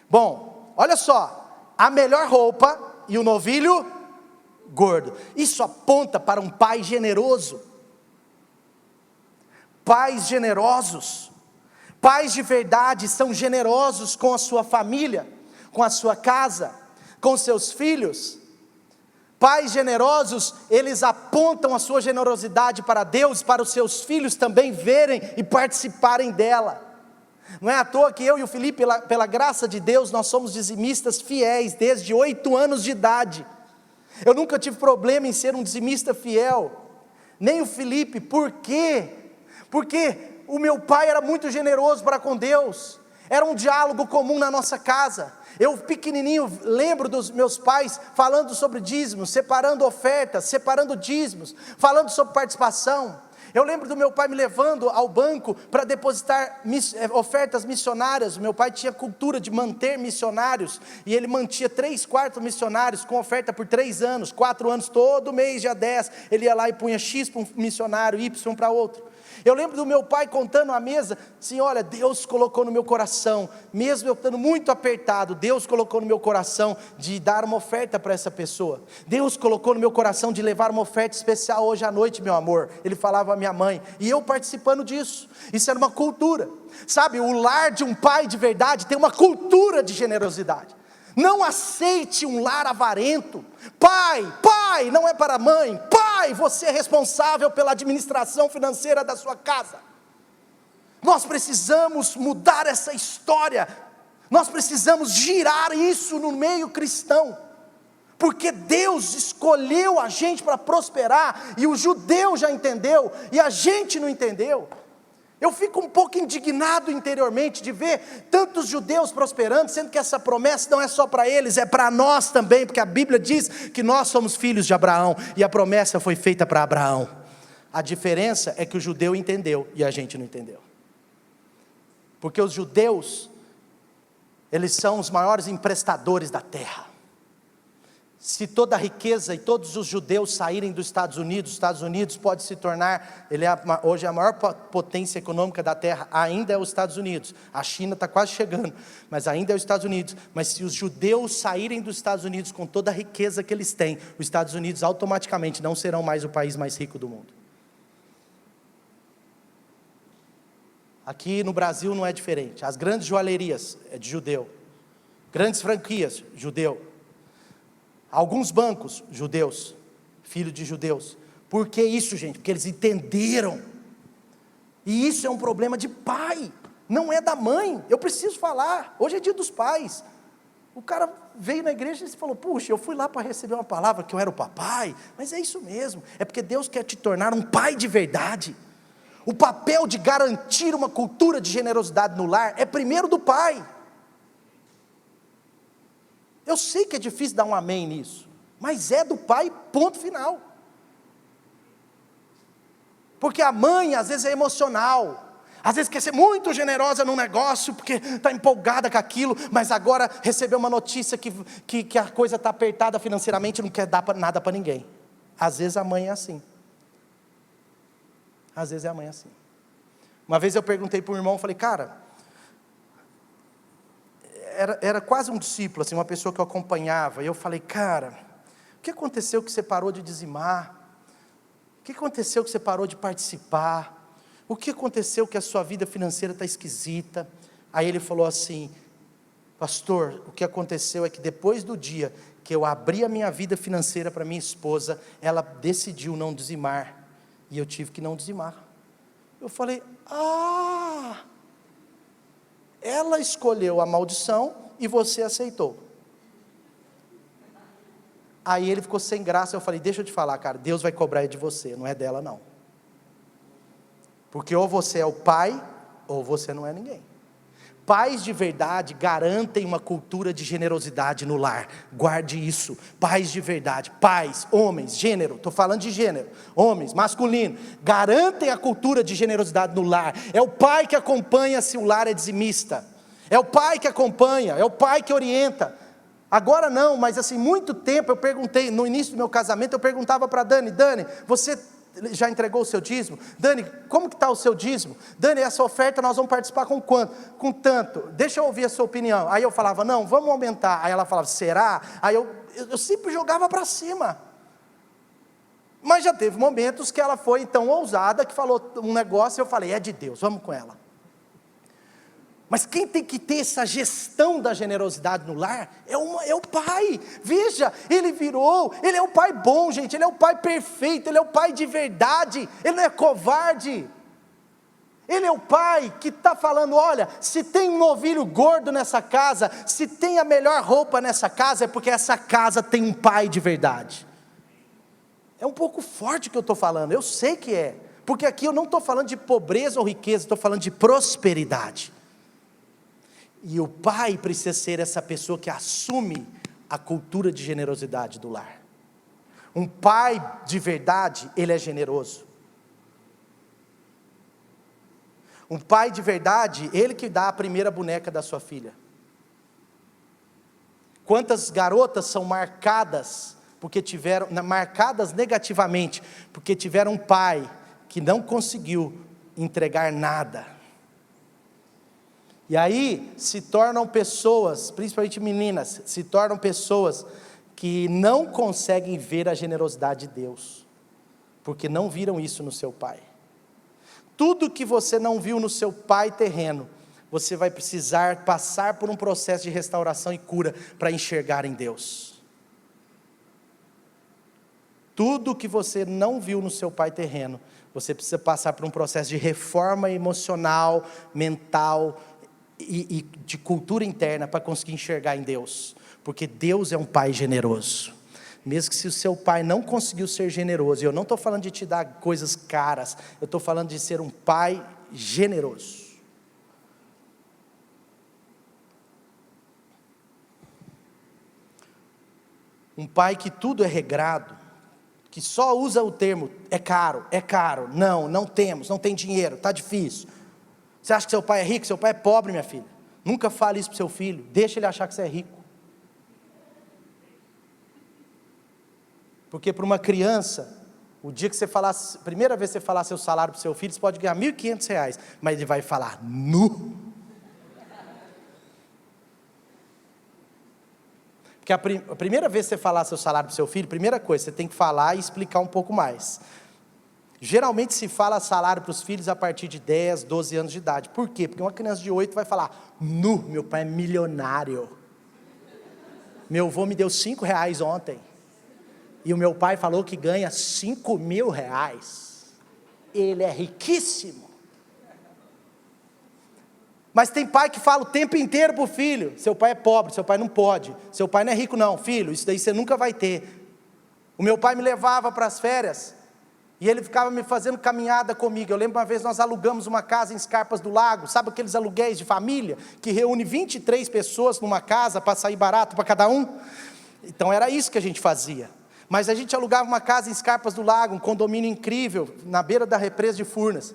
Speaker 1: Bom, olha só, a melhor roupa e o novilho gordo, isso aponta para um pai generoso. Pais generosos, pais de verdade são generosos com a sua família, com a sua casa, com seus filhos. Pais generosos, eles apontam a sua generosidade para Deus, para os seus filhos também verem e participarem dela. Não é à toa que eu e o Felipe, pela graça de Deus, nós somos dizimistas fiéis desde 8 anos de idade. Eu nunca tive problema em ser um dizimista fiel, nem o Felipe. Por quê? Porque o meu pai era muito generoso para com Deus, era um diálogo comum na nossa casa. Eu pequenininho lembro dos meus pais falando sobre dízimos, separando ofertas, separando dízimos, falando sobre participação. Eu lembro do meu pai me levando ao banco para depositar ofertas missionárias. O meu pai tinha cultura de manter missionários, e ele mantinha 3/4 missionários com oferta por 3 anos, 4 anos, todo mês, dia 10, ele ia lá e punha X para um missionário, Y para outro. Eu lembro do meu pai contando à mesa, assim, olha, Deus colocou no meu coração, mesmo eu estando muito apertado, Deus colocou no meu coração de dar uma oferta para essa pessoa. Deus colocou no meu coração de levar uma oferta especial hoje à noite, meu amor. Ele falava à minha mãe, e eu participando disso. Isso era uma cultura, sabe, o lar de um pai de verdade tem uma cultura de generosidade. Não aceite um lar avarento. Pai, não é para a mãe. Pai, você é responsável pela administração financeira da sua casa. Nós precisamos mudar essa história, nós precisamos girar isso no meio cristão, porque Deus escolheu a gente para prosperar, e o judeu já entendeu, e a gente não entendeu. Eu fico um pouco indignado interiormente de ver tantos judeus prosperando, sendo que essa promessa não é só para eles, é para nós também, porque a Bíblia diz que nós somos filhos de Abraão, e a promessa foi feita para Abraão. A diferença é que o judeu entendeu, e a gente não entendeu. Porque os judeus, eles são os maiores emprestadores da terra. Se toda a riqueza e todos os judeus saírem dos Estados Unidos pode se tornar, hoje a maior potência econômica da terra, ainda é os Estados Unidos. A China está quase chegando, mas ainda é os Estados Unidos. Mas se os judeus saírem dos Estados Unidos com toda a riqueza que eles têm, os Estados Unidos automaticamente não serão mais o país mais rico do mundo. Aqui no Brasil não é diferente. As grandes joalherias é de judeu, grandes franquias, judeu. Alguns bancos, judeus, filho de judeus. Por que isso, gente? Porque eles entenderam. E isso é um problema de pai, não é da mãe. Eu preciso falar, hoje é dia dos pais. O cara veio na igreja e falou, puxa, eu fui lá para receber uma palavra que eu era o papai. Mas é isso mesmo, é porque Deus quer te tornar um pai de verdade. O papel de garantir uma cultura de generosidade no lar é primeiro do pai. Eu sei que é difícil dar um amém nisso, mas é do pai, ponto final. Porque a mãe às vezes é emocional, às vezes quer ser muito generosa num negócio, porque está empolgada com aquilo, mas agora recebeu uma notícia que a coisa está apertada financeiramente, não quer dar nada para ninguém. Às vezes a mãe é assim. Às vezes a mãe é assim. Uma vez eu perguntei para um irmão, falei, cara, era quase um discípulo, assim, uma pessoa que eu acompanhava, e eu falei, cara, o que aconteceu que você parou de dizimar? O que aconteceu que você parou de participar? O que aconteceu que a sua vida financeira está esquisita? Aí ele falou assim, pastor, o que aconteceu é que depois do dia que eu abri a minha vida financeira para minha esposa, ela decidiu não dizimar, e eu tive que não dizimar. Eu falei, ela escolheu a maldição e você aceitou. Aí ele ficou sem graça, eu falei, deixa eu te falar, cara, Deus vai cobrar de você, não é dela não. Porque ou você é o pai, ou você não é ninguém. Pais de verdade garantem uma cultura de generosidade no lar, guarde isso, pais de verdade, pais, homens, gênero, estou falando de gênero, homens, masculino, garantem a cultura de generosidade no lar. É o pai que acompanha se o lar é dizimista, é o pai que acompanha, é o pai que orienta. Agora não, mas assim, muito tempo eu perguntei, no início do meu casamento eu perguntava para Dani, você já entregou o seu dízimo? Dani, como que está o seu dízimo? Dani, essa oferta nós vamos participar com quanto? Com tanto, deixa eu ouvir a sua opinião. Aí eu falava, não, vamos aumentar. Aí ela falava, será? Aí eu sempre jogava para cima. Mas já teve momentos que ela foi tão ousada, que falou um negócio, e eu falei, é de Deus, vamos com ela. Mas quem tem que ter essa gestão da generosidade no lar é o pai. Veja, ele é o pai bom, gente, ele é o pai perfeito, ele é o pai de verdade, ele não é covarde. Ele é o pai que está falando, olha, se tem um novilho gordo nessa casa, se tem a melhor roupa nessa casa, é porque essa casa tem um pai de verdade. É um pouco forte o que eu estou falando, eu sei que é, porque aqui eu não estou falando de pobreza ou riqueza, estou falando de prosperidade. E o pai precisa ser essa pessoa que assume a cultura de generosidade do lar. Um pai de verdade, ele é generoso. Um pai de verdade, ele que dá a primeira boneca da sua filha. Quantas garotas são marcadas negativamente, porque tiveram um pai que não conseguiu entregar nada. E aí se tornam pessoas, principalmente meninas, se tornam pessoas que não conseguem ver a generosidade de Deus, porque não viram isso no seu pai. Tudo que você não viu no seu pai terreno, você vai precisar passar por um processo de restauração e cura para enxergar em Deus. Tudo que você não viu no seu pai terreno, Você precisa passar por um processo de reforma emocional, mental e de cultura interna para conseguir enxergar em Deus. Porque Deus é um pai generoso. Mesmo que se o seu pai não conseguiu ser generoso, e eu não estou falando de te dar coisas caras, eu estou falando de ser um pai generoso. Um pai que tudo é regrado, que só usa o termo, é caro, não temos, não tem dinheiro, está difícil. Você acha que seu pai é rico? Seu pai é pobre, minha filha. Nunca fale isso para o seu filho, deixa ele achar que você é rico. Porque para uma criança, o dia que você falar, primeira vez que você falar seu salário para o seu filho, você pode ganhar R$1.500, mas ele vai falar, nu. Porque a primeira vez que você falar seu salário para o seu filho, primeira coisa, você tem que falar e explicar um pouco mais. Geralmente se fala salário para os filhos a partir de 10, 12 anos de idade. Por quê? Porque uma criança de 8 vai falar, nu, meu pai é milionário. Meu avô me deu R$5 ontem. E o meu pai falou que ganha R$5.000. Ele é riquíssimo. Mas tem pai que fala o tempo inteiro para o filho, seu pai é pobre, seu pai não pode, seu pai não é rico não, filho, isso daí você nunca vai ter. O meu pai me levava para as férias, e ele ficava me fazendo caminhada comigo. Eu lembro uma vez nós alugamos uma casa em Escarpas do Lago, sabe aqueles aluguéis de família, que reúne 23 pessoas numa casa, para sair barato para cada um? Então era isso que a gente fazia. Mas a gente alugava uma casa em Escarpas do Lago, um condomínio incrível, na beira da represa de Furnas.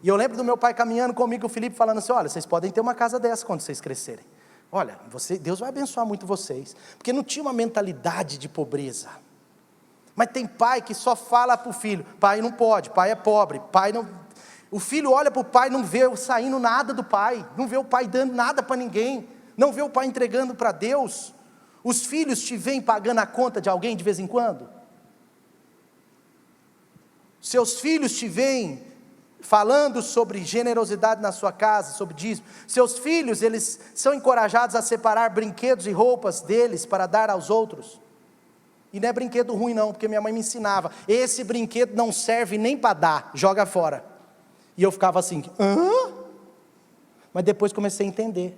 Speaker 1: E eu lembro do meu pai caminhando comigo, o Felipe falando assim, olha, vocês podem ter uma casa dessa quando vocês crescerem. Olha, Deus vai abençoar muito vocês. Porque não tinha uma mentalidade de pobreza. Mas tem pai que só fala para o filho, pai não pode, pai é pobre, pai não... O filho olha para o pai, não vê saindo nada do pai, não vê o pai dando nada para ninguém, não vê o pai entregando para Deus. Os filhos te veem pagando a conta de alguém de vez em quando? Seus filhos te veem falando sobre generosidade na sua casa, sobre dízimo. Seus filhos, eles são encorajados a separar brinquedos e roupas deles para dar aos outros. E não é brinquedo ruim não, porque minha mãe me ensinava, esse brinquedo não serve nem para dar, joga fora. E eu ficava assim, hã? Mas depois comecei a entender.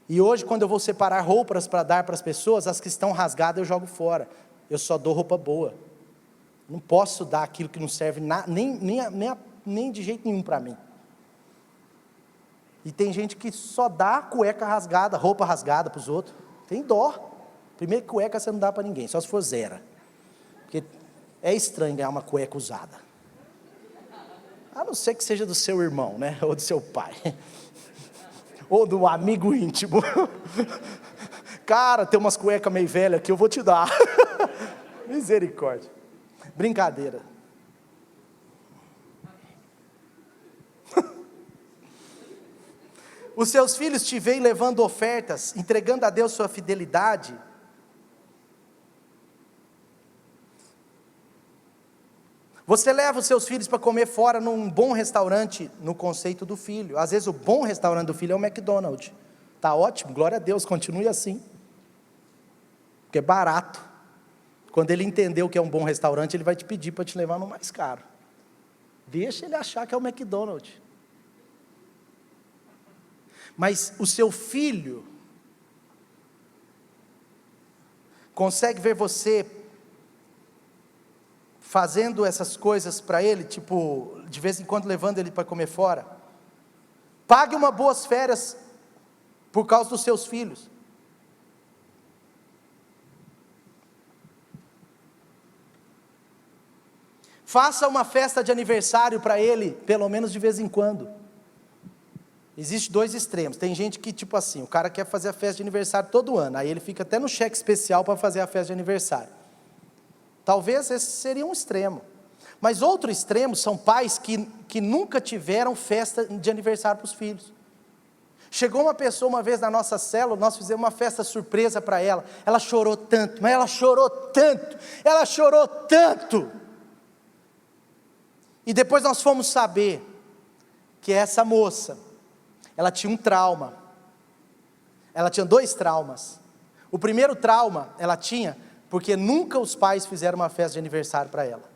Speaker 1: E hoje, quando eu vou separar roupas para dar para as pessoas, as que estão rasgadas eu jogo fora. Eu só dou roupa boa. Não posso dar aquilo que não serve nem de jeito nenhum para mim. E tem gente que só dá cueca rasgada, roupa rasgada para os outros. Tem dó. Primeiro, cueca você não dá para ninguém, só se for zero. Porque é estranho ganhar uma cueca usada. A não ser que seja do seu irmão, né? Ou do seu pai. Ou do amigo íntimo. Cara, tem umas cuecas meio velhas que eu vou te dar. Misericórdia. Brincadeira. Os seus filhos te veem levando ofertas, entregando a Deus sua fidelidade. Você leva os seus filhos para comer fora num bom restaurante, no conceito do filho. Às vezes o bom restaurante do filho é o McDonald's. Está ótimo, glória a Deus, continue assim. Porque é barato. Quando ele entender o que é um bom restaurante, ele vai te pedir para te levar no mais caro. Deixa ele achar que é o McDonald's. Mas o seu filho consegue ver você fazendo essas coisas para ele, tipo, de vez em quando levando ele para comer fora. Pague uma boas férias por causa dos seus filhos. Faça uma festa de aniversário para ele, pelo menos de vez em quando. Existem dois extremos. Tem gente que, tipo assim, o cara quer fazer a festa de aniversário todo ano, aí ele fica até no cheque especial para fazer a festa de aniversário. Talvez esse seria um extremo. Mas outro extremo são pais que nunca tiveram festa de aniversário para os filhos. Chegou uma pessoa uma vez na nossa célula, nós fizemos uma festa surpresa para ela. Ela chorou tanto, mas ela chorou tanto. E depois nós fomos saber que essa moça, ela tinha um trauma. Ela tinha 2 traumas. O primeiro trauma ela tinha porque nunca os pais fizeram uma festa de aniversário para ela.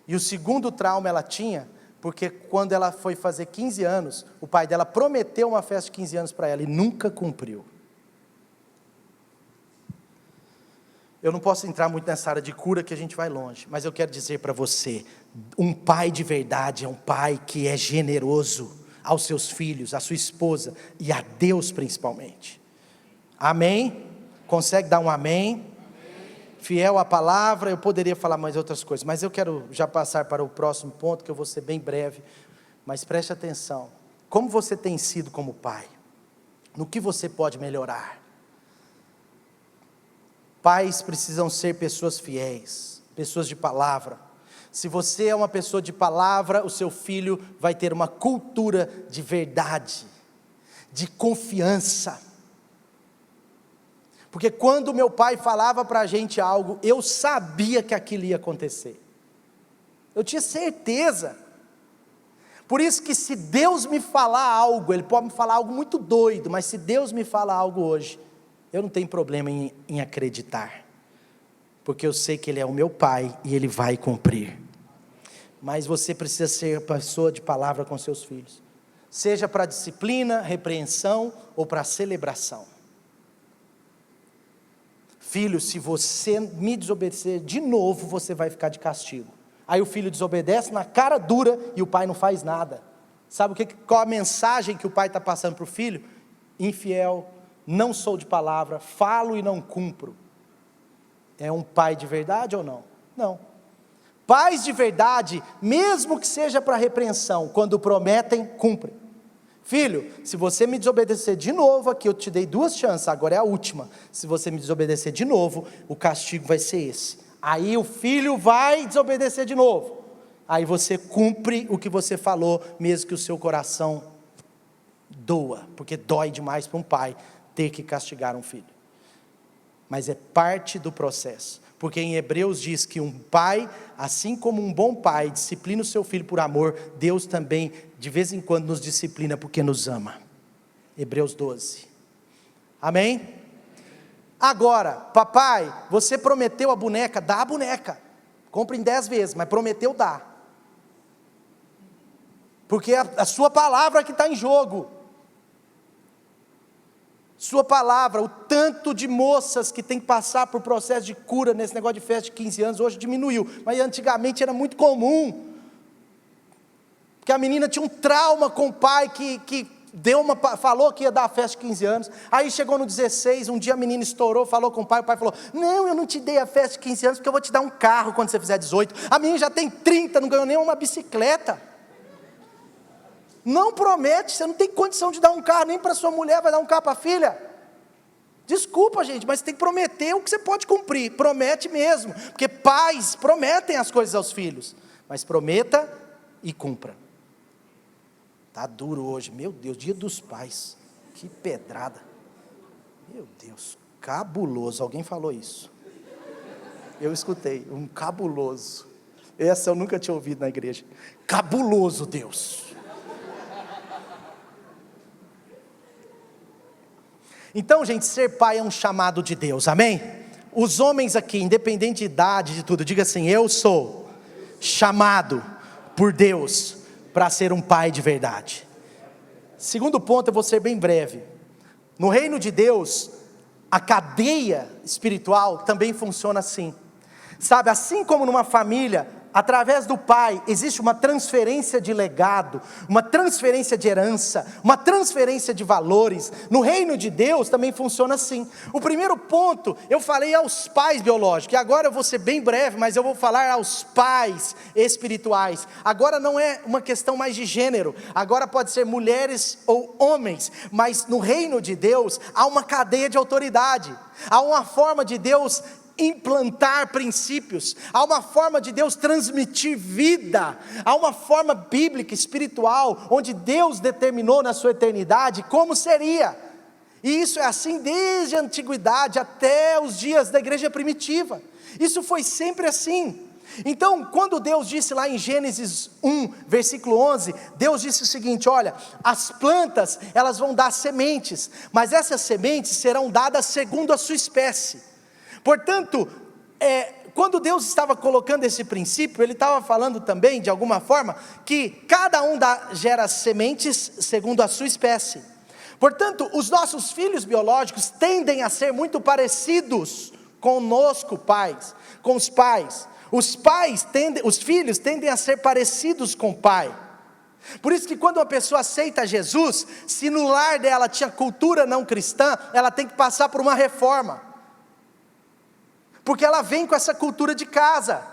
Speaker 1: E o segundo trauma ela tinha, porque quando ela foi fazer 15 anos, o pai dela prometeu uma festa de 15 anos para ela e nunca cumpriu. Eu não posso entrar muito nessa área de cura que a gente vai longe, mas eu quero dizer para você, um pai de verdade é um pai que é generoso aos seus filhos, à sua esposa e a Deus principalmente. Amém? Consegue dar um amém? Fiel à palavra. Eu poderia falar mais outras coisas, mas eu quero já passar para o próximo ponto, que eu vou ser bem breve, mas preste atenção, como você tem sido como pai? No que você pode melhorar? Pais precisam ser pessoas fiéis, pessoas de palavra. Se você é uma pessoa de palavra, o seu filho vai ter uma cultura de verdade, de confiança. Porque quando meu pai falava para a gente algo, eu sabia que aquilo ia acontecer. Eu tinha certeza. Por isso que se Deus me falar algo, Ele pode me falar algo muito doido, mas se Deus me fala algo hoje, eu não tenho problema em acreditar. Porque eu sei que Ele é o meu pai e Ele vai cumprir. Mas você precisa ser pessoa de palavra com seus filhos. Seja para disciplina, repreensão ou para celebração. Filho, se você me desobedecer de novo, você vai ficar de castigo. Aí o filho desobedece na cara dura e o pai não faz nada. Sabe qual a mensagem que o pai está passando para o filho? Infiel, não sou de palavra, falo e não cumpro. É um pai de verdade ou não? Não. Pais de verdade, mesmo que seja para repreensão, quando prometem, cumprem. Filho, se você me desobedecer de novo aqui, eu te dei 2 chances, agora é a última. Se você me desobedecer de novo, o castigo vai ser esse. Aí o filho vai desobedecer de novo. Aí você cumpre o que você falou, mesmo que o seu coração doa, porque dói demais para um pai ter que castigar um filho. Mas é parte do processo. Porque em Hebreus diz que um pai, assim como um bom pai disciplina o seu filho por amor, Deus também de vez em quando nos disciplina porque nos ama. Hebreus 12. Amém? Agora, papai, você prometeu a boneca, dá a boneca. Compre em 10 vezes, mas prometeu, dá. Porque a sua palavra que está em jogo. Sua palavra, o tanto de moças que tem que passar por processo de cura nesse negócio de festa de 15 anos, hoje diminuiu, mas antigamente era muito comum, porque a menina tinha um trauma com o pai que falou que ia dar a festa de 15 anos, aí chegou no 16, um dia a menina estourou, falou com o pai falou, não, eu não te dei a festa de 15 anos, porque eu vou te dar um carro quando você fizer 18, a menina já tem 30, não ganhou nem uma bicicleta. Não promete, você não tem condição de dar um carro nem para sua mulher, vai dar um carro para a filha? Desculpa, gente, mas você tem que prometer o que você pode cumprir, promete mesmo, porque pais prometem as coisas aos filhos, mas prometa e cumpra. Está duro hoje, meu Deus, dia dos pais, que pedrada, meu Deus, cabuloso, alguém falou isso, eu escutei, um cabuloso, essa eu nunca tinha ouvido na igreja, cabuloso Deus. Então, gente, ser pai é um chamado de Deus, amém? Os homens aqui, independente de idade, de tudo, diga assim, eu sou chamado por Deus para ser um pai de verdade. Segundo ponto, eu vou ser bem breve. No reino de Deus, a cadeia espiritual também funciona assim. Sabe, assim como numa família, através do pai, existe uma transferência de legado, uma transferência de herança, uma transferência de valores. No reino de Deus também funciona assim. O primeiro ponto, eu falei aos pais biológicos, e agora eu vou ser bem breve, mas eu vou falar aos pais espirituais. Agora não é uma questão mais de gênero, agora pode ser mulheres ou homens, mas no reino de Deus há uma cadeia de autoridade, há uma forma de Deus implantar princípios, há uma forma de Deus transmitir vida, há uma forma bíblica, espiritual, onde Deus determinou na sua eternidade como seria, e isso é assim desde a antiguidade até os dias da igreja primitiva, isso foi sempre assim. Então, quando Deus disse lá em Gênesis 1, versículo 11, Deus disse o seguinte, olha, as plantas, elas vão dar sementes, mas essas sementes serão dadas segundo a sua espécie. Portanto, quando Deus estava colocando esse princípio, Ele estava falando também, de alguma forma, que cada um gera sementes segundo a sua espécie. Portanto, os nossos filhos biológicos tendem a ser muito parecidos conosco, pais, com os pais. Os filhos tendem a ser parecidos com o pai. Por isso que quando uma pessoa aceita Jesus, se no lar dela tinha cultura não cristã, ela tem que passar por uma reforma, porque ela vem com essa cultura de casa.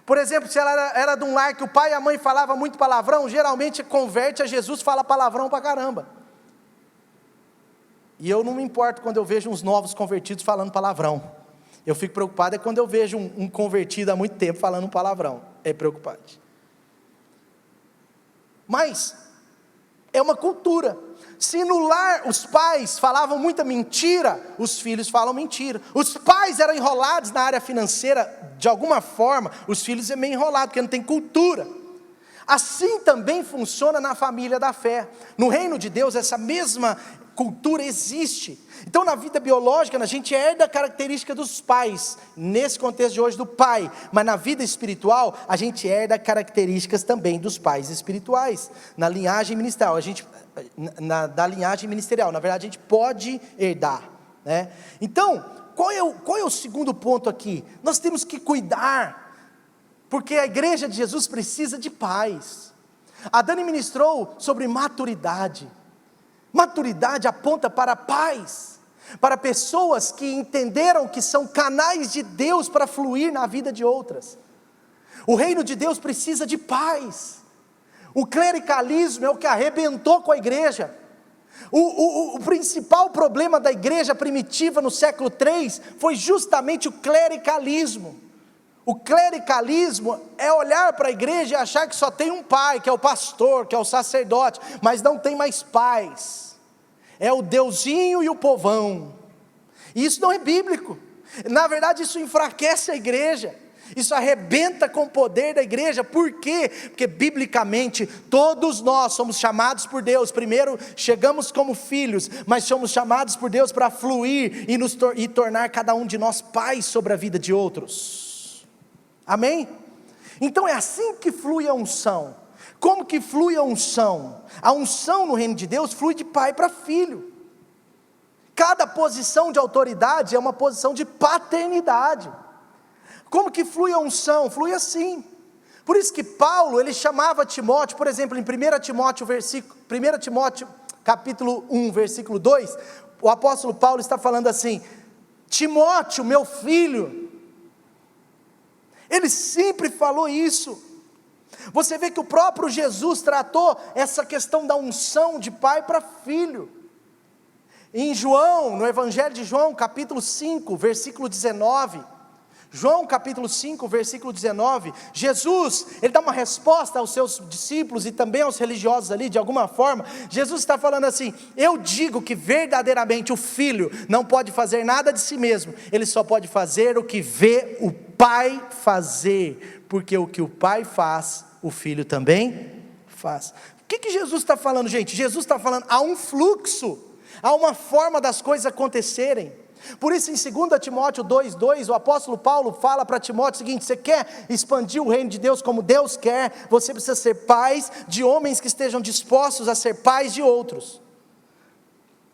Speaker 1: Por exemplo, se ela era de um lar que o pai e a mãe falavam muito palavrão, geralmente converte a Jesus, fala palavrão pra caramba. E eu não me importo quando eu vejo uns novos convertidos falando palavrão. Eu fico preocupado quando eu vejo um convertido há muito tempo falando palavrão. É preocupante. Mas é uma cultura. Se no lar os pais falavam muita mentira, os filhos falam mentira. Os pais eram enrolados na área financeira de alguma forma, os filhos é meio enrolado, porque não tem cultura. Assim também funciona na família da fé. No reino de Deus essa mesma cultura existe. Então na vida biológica a gente herda a característica dos pais, nesse contexto de hoje do pai, mas na vida espiritual a gente herda características também dos pais espirituais, na linhagem ministerial, da linhagem ministerial, na verdade a gente pode herdar, né? Então, qual é o segundo ponto aqui? Nós temos que cuidar, porque a igreja de Jesus precisa de pais. A Dani ministrou sobre maturidade. Maturidade aponta para pais, para pessoas que entenderam que são canais de Deus para fluir na vida de outras. O reino de Deus precisa de pais. O clericalismo é o que arrebentou com a igreja. O principal problema da igreja primitiva no século III foi justamente o clericalismo. O clericalismo é olhar para a igreja e achar que só tem um pai, que é o pastor, que é o sacerdote, mas não tem mais pais. É o deusinho e o povão. E isso não é bíblico. Na verdade isso enfraquece a igreja. Isso arrebenta com o poder da igreja. Por quê? Porque biblicamente todos nós somos chamados por Deus. Primeiro chegamos como filhos, mas somos chamados por Deus para fluir e tornar cada um de nós pais sobre a vida de outros. Amém? Então é assim que flui a unção. Como que flui a unção? A unção no reino de Deus flui de pai para filho. Cada posição de autoridade é uma posição de paternidade. Como que flui a unção? Flui assim. Por isso que Paulo, ele chamava Timóteo, por exemplo, em 1 Timóteo capítulo 1, versículo 2, o apóstolo Paulo está falando assim: Timóteo, meu filho. Ele sempre falou isso. Você vê que o próprio Jesus tratou essa questão da unção de pai para filho. Em João, no Evangelho de João, capítulo 5, versículo 19, João capítulo 5, versículo 19, Jesus, ele dá uma resposta aos seus discípulos e também aos religiosos ali, de alguma forma. Jesus está falando assim: eu digo que verdadeiramente o filho não pode fazer nada de si mesmo, ele só pode fazer o que vê o pai fazer, porque o que o pai faz, o filho também faz. O que Jesus está falando, gente? Jesus está falando, há um fluxo, há uma forma das coisas acontecerem. Por isso em 2 Timóteo 2,2, o apóstolo Paulo fala para Timóteo o seguinte: você quer expandir o reino de Deus como Deus quer, você precisa ser pais de homens que estejam dispostos a ser pais de outros.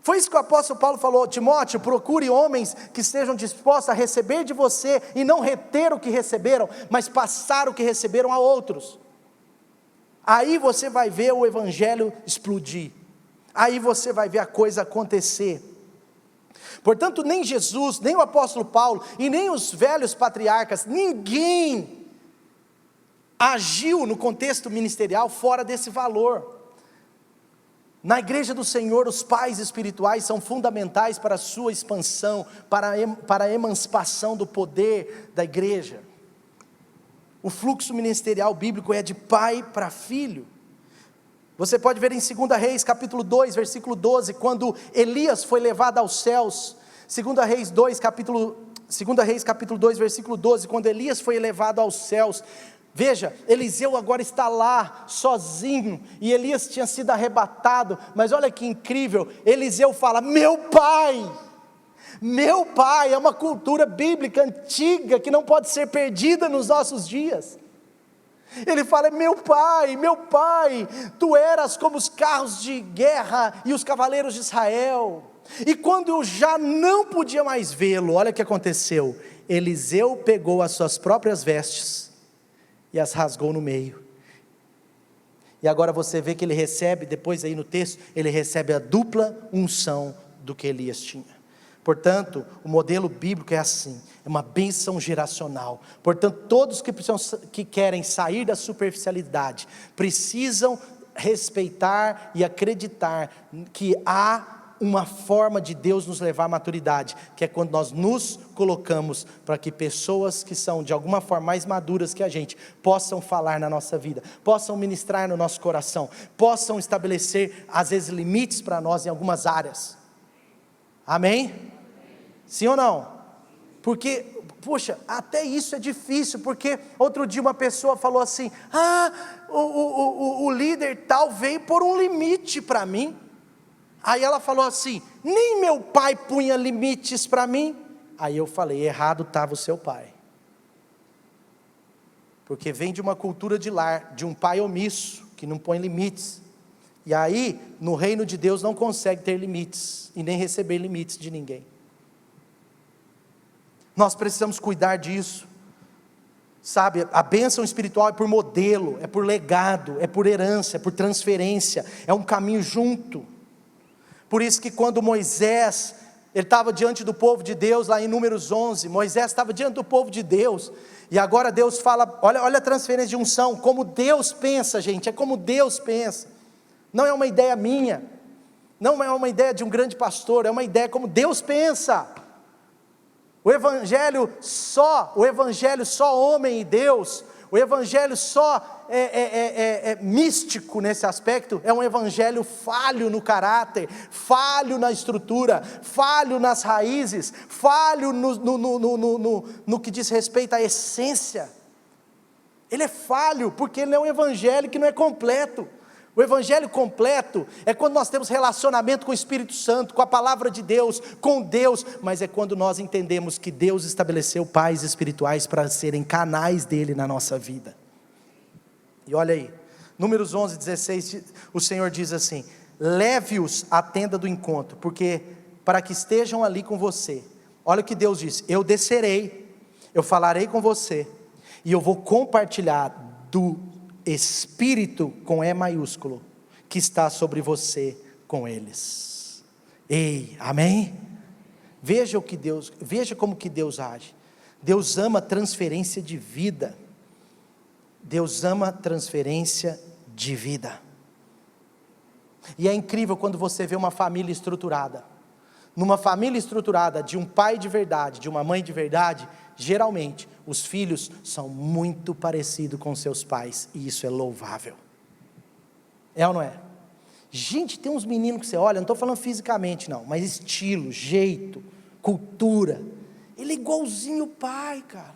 Speaker 1: Foi isso que o apóstolo Paulo falou: Timóteo, procure homens que estejam dispostos a receber de você, e não reter o que receberam, mas passar o que receberam a outros. Aí você vai ver o evangelho explodir, aí você vai ver a coisa acontecer. Portanto, nem Jesus, nem o apóstolo Paulo, e nem os velhos patriarcas, ninguém agiu no contexto ministerial fora desse valor. Na igreja do Senhor, os pais espirituais são fundamentais para a sua expansão, para a emancipação do poder da igreja. O fluxo ministerial bíblico é de pai para filho. Você pode ver em 2 Reis capítulo 2, versículo 12, quando Elias foi levado aos céus. 2 Reis capítulo 2, versículo 12, quando Elias foi elevado aos céus. Veja, Eliseu agora está lá, sozinho, e Elias tinha sido arrebatado, mas olha que incrível, Eliseu fala: meu pai, Meu pai é uma cultura bíblica antiga que não pode ser perdida nos nossos dias. Ele fala: meu pai, tu eras como os carros de guerra e os cavaleiros de Israel. E quando eu já não podia mais vê-lo, olha o que aconteceu. Eliseu pegou as suas próprias vestes e as rasgou no meio. E agora você vê que ele recebe, depois aí no texto, ele recebe a dupla unção do que Elias tinha. Portanto, o modelo bíblico é assim, é uma bênção geracional. Portanto, todos que querem sair da superficialidade, precisam respeitar e acreditar que há uma forma de Deus nos levar à maturidade, que é quando nós nos colocamos para que pessoas que são de alguma forma mais maduras que a gente, possam falar na nossa vida, possam ministrar no nosso coração, possam estabelecer às vezes limites para nós em algumas áreas. Amém? Sim ou não? Porque, poxa, até isso é difícil, porque outro dia uma pessoa falou assim: o líder tal veio pôr um limite para mim. Aí ela falou assim: nem meu pai punha limites para mim. Aí eu falei: errado estava o seu pai, porque vem de uma cultura de lar, de um pai omisso, que não põe limites. E aí, no reino de Deus não consegue ter limites, e nem receber limites de ninguém. Nós precisamos cuidar disso, sabe? A bênção espiritual é por modelo, é por legado, é por herança, é por transferência, é um caminho junto. Por isso que quando Moisés, ele estava diante do povo de Deus, lá em Números 11, Moisés estava diante do povo de Deus, e agora Deus fala, olha a transferência de unção, como Deus pensa, gente, é como Deus pensa, não é uma ideia minha, não é uma ideia de um grande pastor, é uma ideia como Deus pensa. O evangelho só homem e Deus, o evangelho só místico nesse aspecto, é um evangelho falho no caráter, falho na estrutura, falho nas raízes, falho no que diz respeito à essência. Ele é falho, porque ele é um evangelho que não é completo. O evangelho completo é quando nós temos relacionamento com o Espírito Santo, com a palavra de Deus, com Deus, mas é quando nós entendemos que Deus estabeleceu pais espirituais para serem canais dele na nossa vida. E olha aí, Números 11, 16, o Senhor diz assim: leve-os à tenda do encontro, porque para que estejam ali com você. Olha o que Deus diz: eu descerei, eu falarei com você, e eu vou compartilhar do Espírito com E maiúsculo, que está sobre você com eles. Ei, amém? Veja como que Deus age. Deus ama transferência de vida. Deus ama transferência de vida. E é incrível quando você vê uma família estruturada. Numa família estruturada de um pai de verdade, de uma mãe de verdade, geralmente os filhos são muito parecidos com seus pais, e isso é louvável. É ou não é? Gente, tem uns meninos que você olha, não estou falando fisicamente não, mas estilo, jeito, cultura, ele é igualzinho o pai, cara.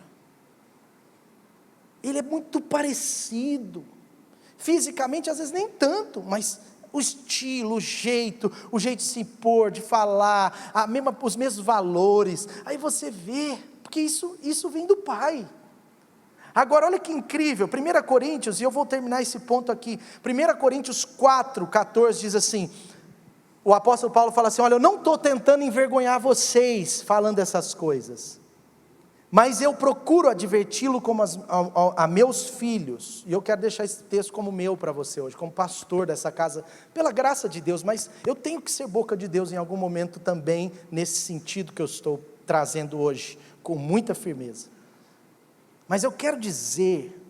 Speaker 1: Ele é muito parecido, fisicamente às vezes nem tanto, mas o estilo, o jeito de se pôr, de falar, os mesmos valores, aí você vê, porque isso vem do pai. Agora olha que incrível, 1 Coríntios, e eu vou terminar esse ponto aqui, 1 Coríntios 4, 14 diz assim, o apóstolo Paulo fala assim: olha, eu não estou tentando envergonhar vocês falando essas coisas, mas eu procuro adverti-lo como a meus filhos, e eu quero deixar esse texto como meu para você hoje, como pastor dessa casa, pela graça de Deus, mas eu tenho que ser boca de Deus em algum momento também, nesse sentido que eu estou trazendo hoje, com muita firmeza. Mas eu quero dizer,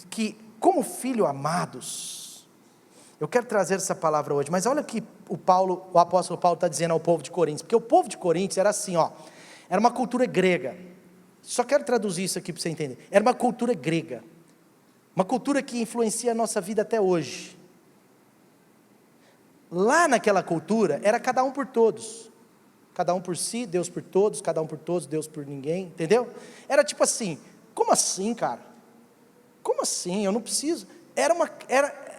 Speaker 1: que como filho amados, eu quero trazer essa palavra hoje, mas olha que o apóstolo Paulo está dizendo ao povo de Coríntios, porque o povo de Coríntios era assim, era uma cultura grega, só quero traduzir isso aqui para você entender, era uma cultura grega, uma cultura que influencia a nossa vida até hoje. Lá naquela cultura, era cada um por todos, cada um por si, Deus por todos, cada um por todos, Deus por ninguém, entendeu? Era tipo assim, como assim, cara? Como assim? Eu não preciso,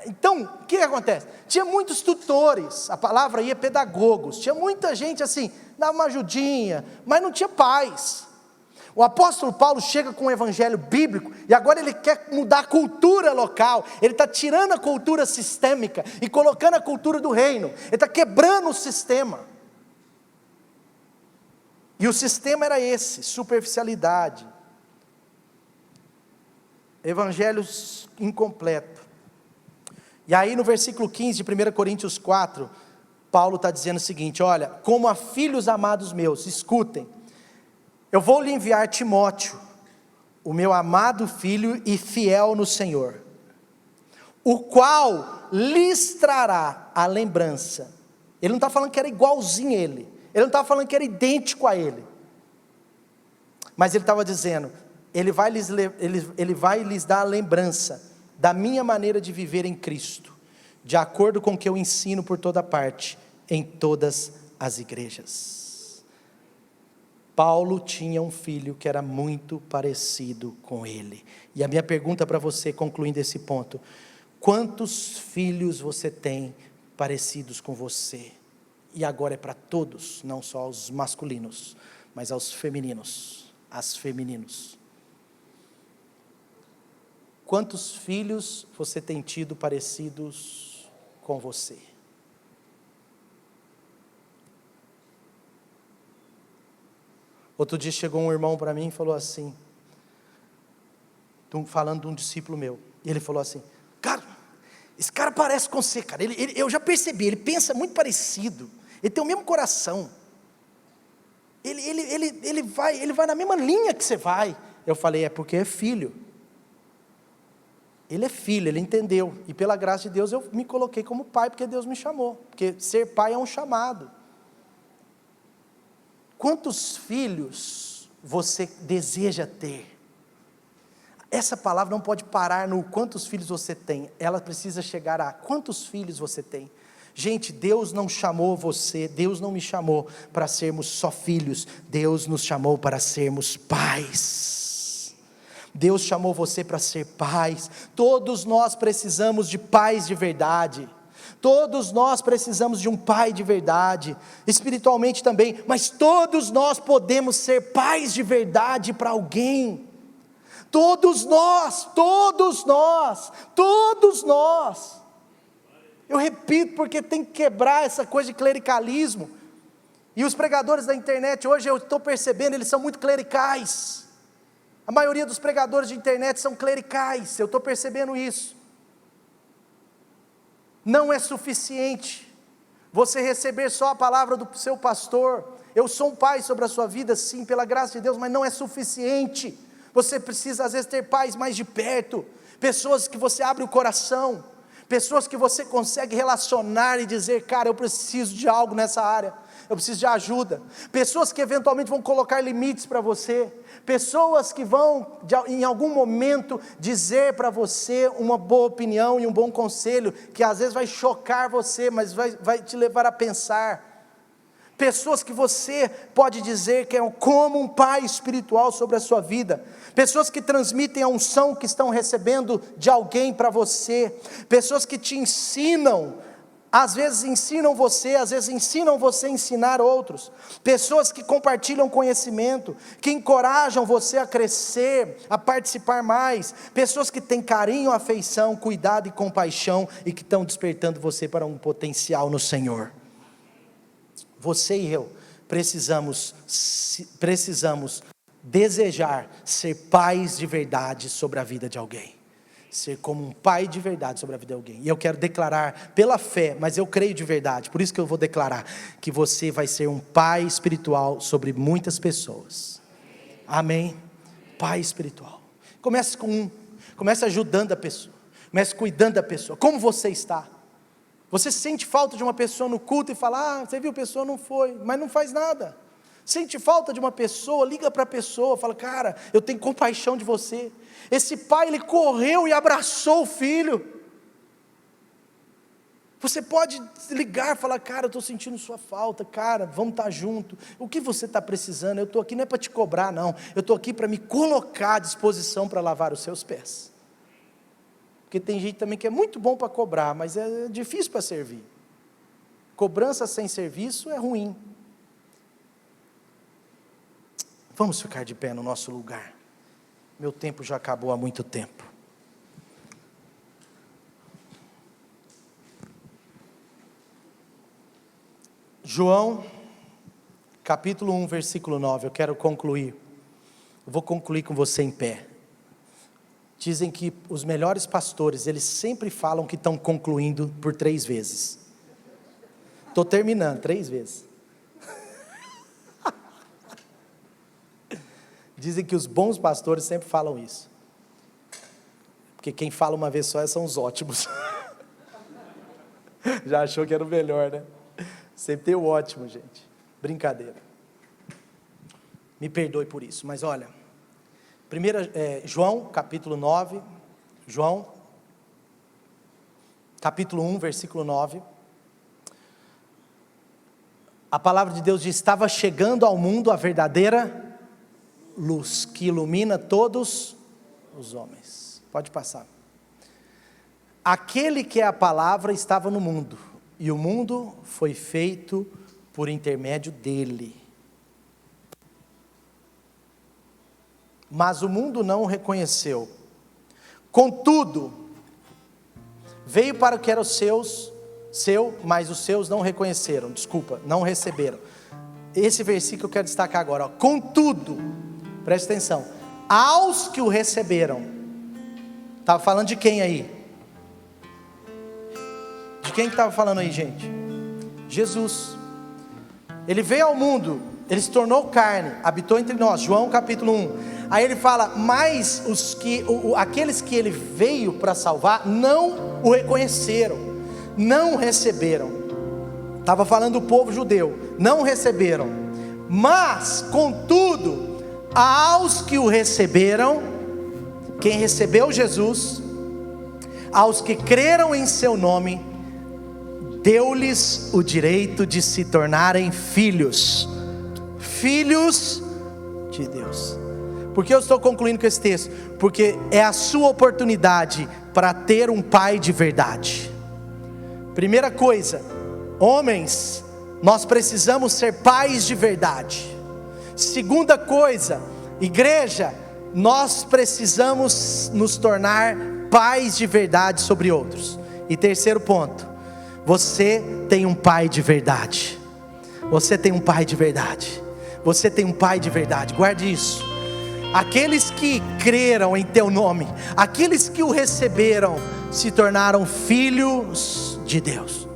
Speaker 1: Então, o que acontece? Tinha muitos tutores, a palavra aí é pedagogos, tinha muita gente assim, dava uma ajudinha, mas não tinha pais. O apóstolo Paulo chega com o evangelho bíblico, e agora ele quer mudar a cultura local, ele está tirando a cultura sistêmica, e colocando a cultura do reino, ele está quebrando o sistema. E o sistema era esse, superficialidade, evangelhos incompleto. E aí no versículo 15 de 1 Coríntios 4, Paulo está dizendo o seguinte: olha, como a filhos amados meus, escutem, eu vou lhe enviar Timóteo, o meu amado filho e fiel no Senhor, o qual lhes trará a lembrança. Ele não está falando que era igualzinho a ele não estava falando que era idêntico a ele, mas ele estava dizendo, ele vai lhes dar a lembrança da minha maneira de viver em Cristo, de acordo com o que eu ensino por toda parte, em todas as igrejas. Paulo tinha um filho que era muito parecido com ele, e a minha pergunta para você, concluindo esse ponto: quantos filhos você tem parecidos com você? E agora é para todos, não só aos masculinos, mas aos femininos, às femininos. Quantos filhos você tem tido parecidos com você? Outro dia chegou um irmão para mim e falou assim, falando de um discípulo meu, e ele falou assim: cara, esse cara parece com você, cara, eu já percebi, ele pensa muito parecido, ele tem o mesmo coração, ele vai na mesma linha que você vai. Eu falei: é porque é filho. Ele é filho, ele entendeu, e pela graça de Deus eu me coloquei como pai, porque Deus me chamou, porque ser pai é um chamado. Quantos filhos você deseja ter? Essa palavra não pode parar no quantos filhos você tem, ela precisa chegar a quantos filhos você tem. Gente, Deus não chamou você, Deus não me chamou para sermos só filhos, Deus nos chamou para sermos pais. Deus chamou você para ser pais. Todos nós precisamos de pais de verdade. Todos nós precisamos de um pai de verdade, espiritualmente também, mas todos nós podemos ser pais de verdade para alguém. Todos nós. Eu repito, porque tem que quebrar essa coisa de clericalismo. E os pregadores da internet hoje, eu estou percebendo, eles são muito clericais. A maioria dos pregadores de internet são clericais, eu estou percebendo isso. Não é suficiente você receber só a palavra do seu pastor. Eu sou um pai sobre a sua vida, sim, pela graça de Deus, mas não é suficiente. Você precisa às vezes ter pais mais de perto, pessoas que você abre o coração, pessoas que você consegue relacionar e dizer: cara, eu preciso de algo nessa área, eu preciso de ajuda. Pessoas que eventualmente vão colocar limites para você, pessoas que vão em algum momento dizer para você uma boa opinião e um bom conselho, que às vezes vai chocar você, mas vai te levar a pensar. Pessoas que você pode dizer que é como um pai espiritual sobre a sua vida, pessoas que transmitem a unção que estão recebendo de alguém para você, pessoas que te ensinam, às vezes ensinam você, às vezes ensinam você a ensinar outros, pessoas que compartilham conhecimento, que encorajam você a crescer, a participar mais, pessoas que têm carinho, afeição, cuidado e compaixão, e que estão despertando você para um potencial no Senhor. Você e eu precisamos desejar ser pais de verdade sobre a vida de alguém, ser como um pai de verdade sobre a vida de alguém. E eu quero declarar pela fé, mas eu creio de verdade, por isso que eu vou declarar que você vai ser um pai espiritual sobre muitas pessoas. Amém? Pai espiritual. Comece comece ajudando a pessoa, comece cuidando da pessoa. Como você está? Você sente falta de uma pessoa no culto e fala: você viu, a pessoa não foi, mas não faz nada. Sente falta de uma pessoa, liga para a pessoa, fala: cara, eu tenho compaixão de você. Esse pai, ele correu e abraçou o filho. Você pode ligar e falar: cara, eu estou sentindo sua falta, cara, vamos estar junto. O que você está precisando? Eu estou aqui não é para te cobrar, não. Eu estou aqui para me colocar à disposição para lavar os seus pés. Porque tem gente também que é muito bom para cobrar, mas é difícil para servir. Cobrança sem serviço é ruim. Vamos ficar de pé no nosso lugar. Meu tempo já acabou há muito tempo. João, capítulo 1, versículo 9, eu quero concluir. Eu vou concluir com você em pé. Dizem que os melhores pastores, eles sempre falam que estão concluindo por 3 vezes. Estou terminando 3 vezes. Dizem que os bons pastores sempre falam isso. Porque quem fala uma vez só são os ótimos. Já achou que era o melhor, né? Sempre tem o ótimo, gente. Brincadeira. Me perdoe por isso, mas olha. João, capítulo 9. João, capítulo 1, versículo 9. A palavra de Deus diz: estava chegando ao mundo a verdadeira luz, que ilumina todos os homens. Pode passar. Aquele que é a palavra estava no mundo, e o mundo foi feito por intermédio dele. Mas o mundo não o reconheceu. Contudo, veio para o que era seu, mas os seus não reconheceram. Não receberam. Esse versículo eu quero destacar agora. Ó. Contudo, presta atenção. Aos que o receberam. Estava falando de quem aí? De quem que estava falando aí, gente? Jesus. Ele veio ao mundo, ele se tornou carne, habitou entre nós. João capítulo 1. Aí ele fala, mas aqueles que ele veio para salvar, não o reconheceram, não receberam. Estava falando do povo judeu, não receberam. Mas, contudo, aos que o receberam, quem recebeu Jesus, aos que creram em seu nome, deu-lhes o direito de se tornarem filhos de Deus. Por que eu estou concluindo com esse texto? Porque é a sua oportunidade para ter um pai de verdade. Primeira coisa, homens, nós precisamos ser pais de verdade. Segunda coisa, igreja, nós precisamos nos tornar pais de verdade sobre outros. E terceiro ponto, você tem um pai de verdade. Você tem um pai de verdade. Você tem um pai de verdade, guarde isso. Aqueles que creram em teu nome, aqueles que o receberam, se tornaram filhos de Deus.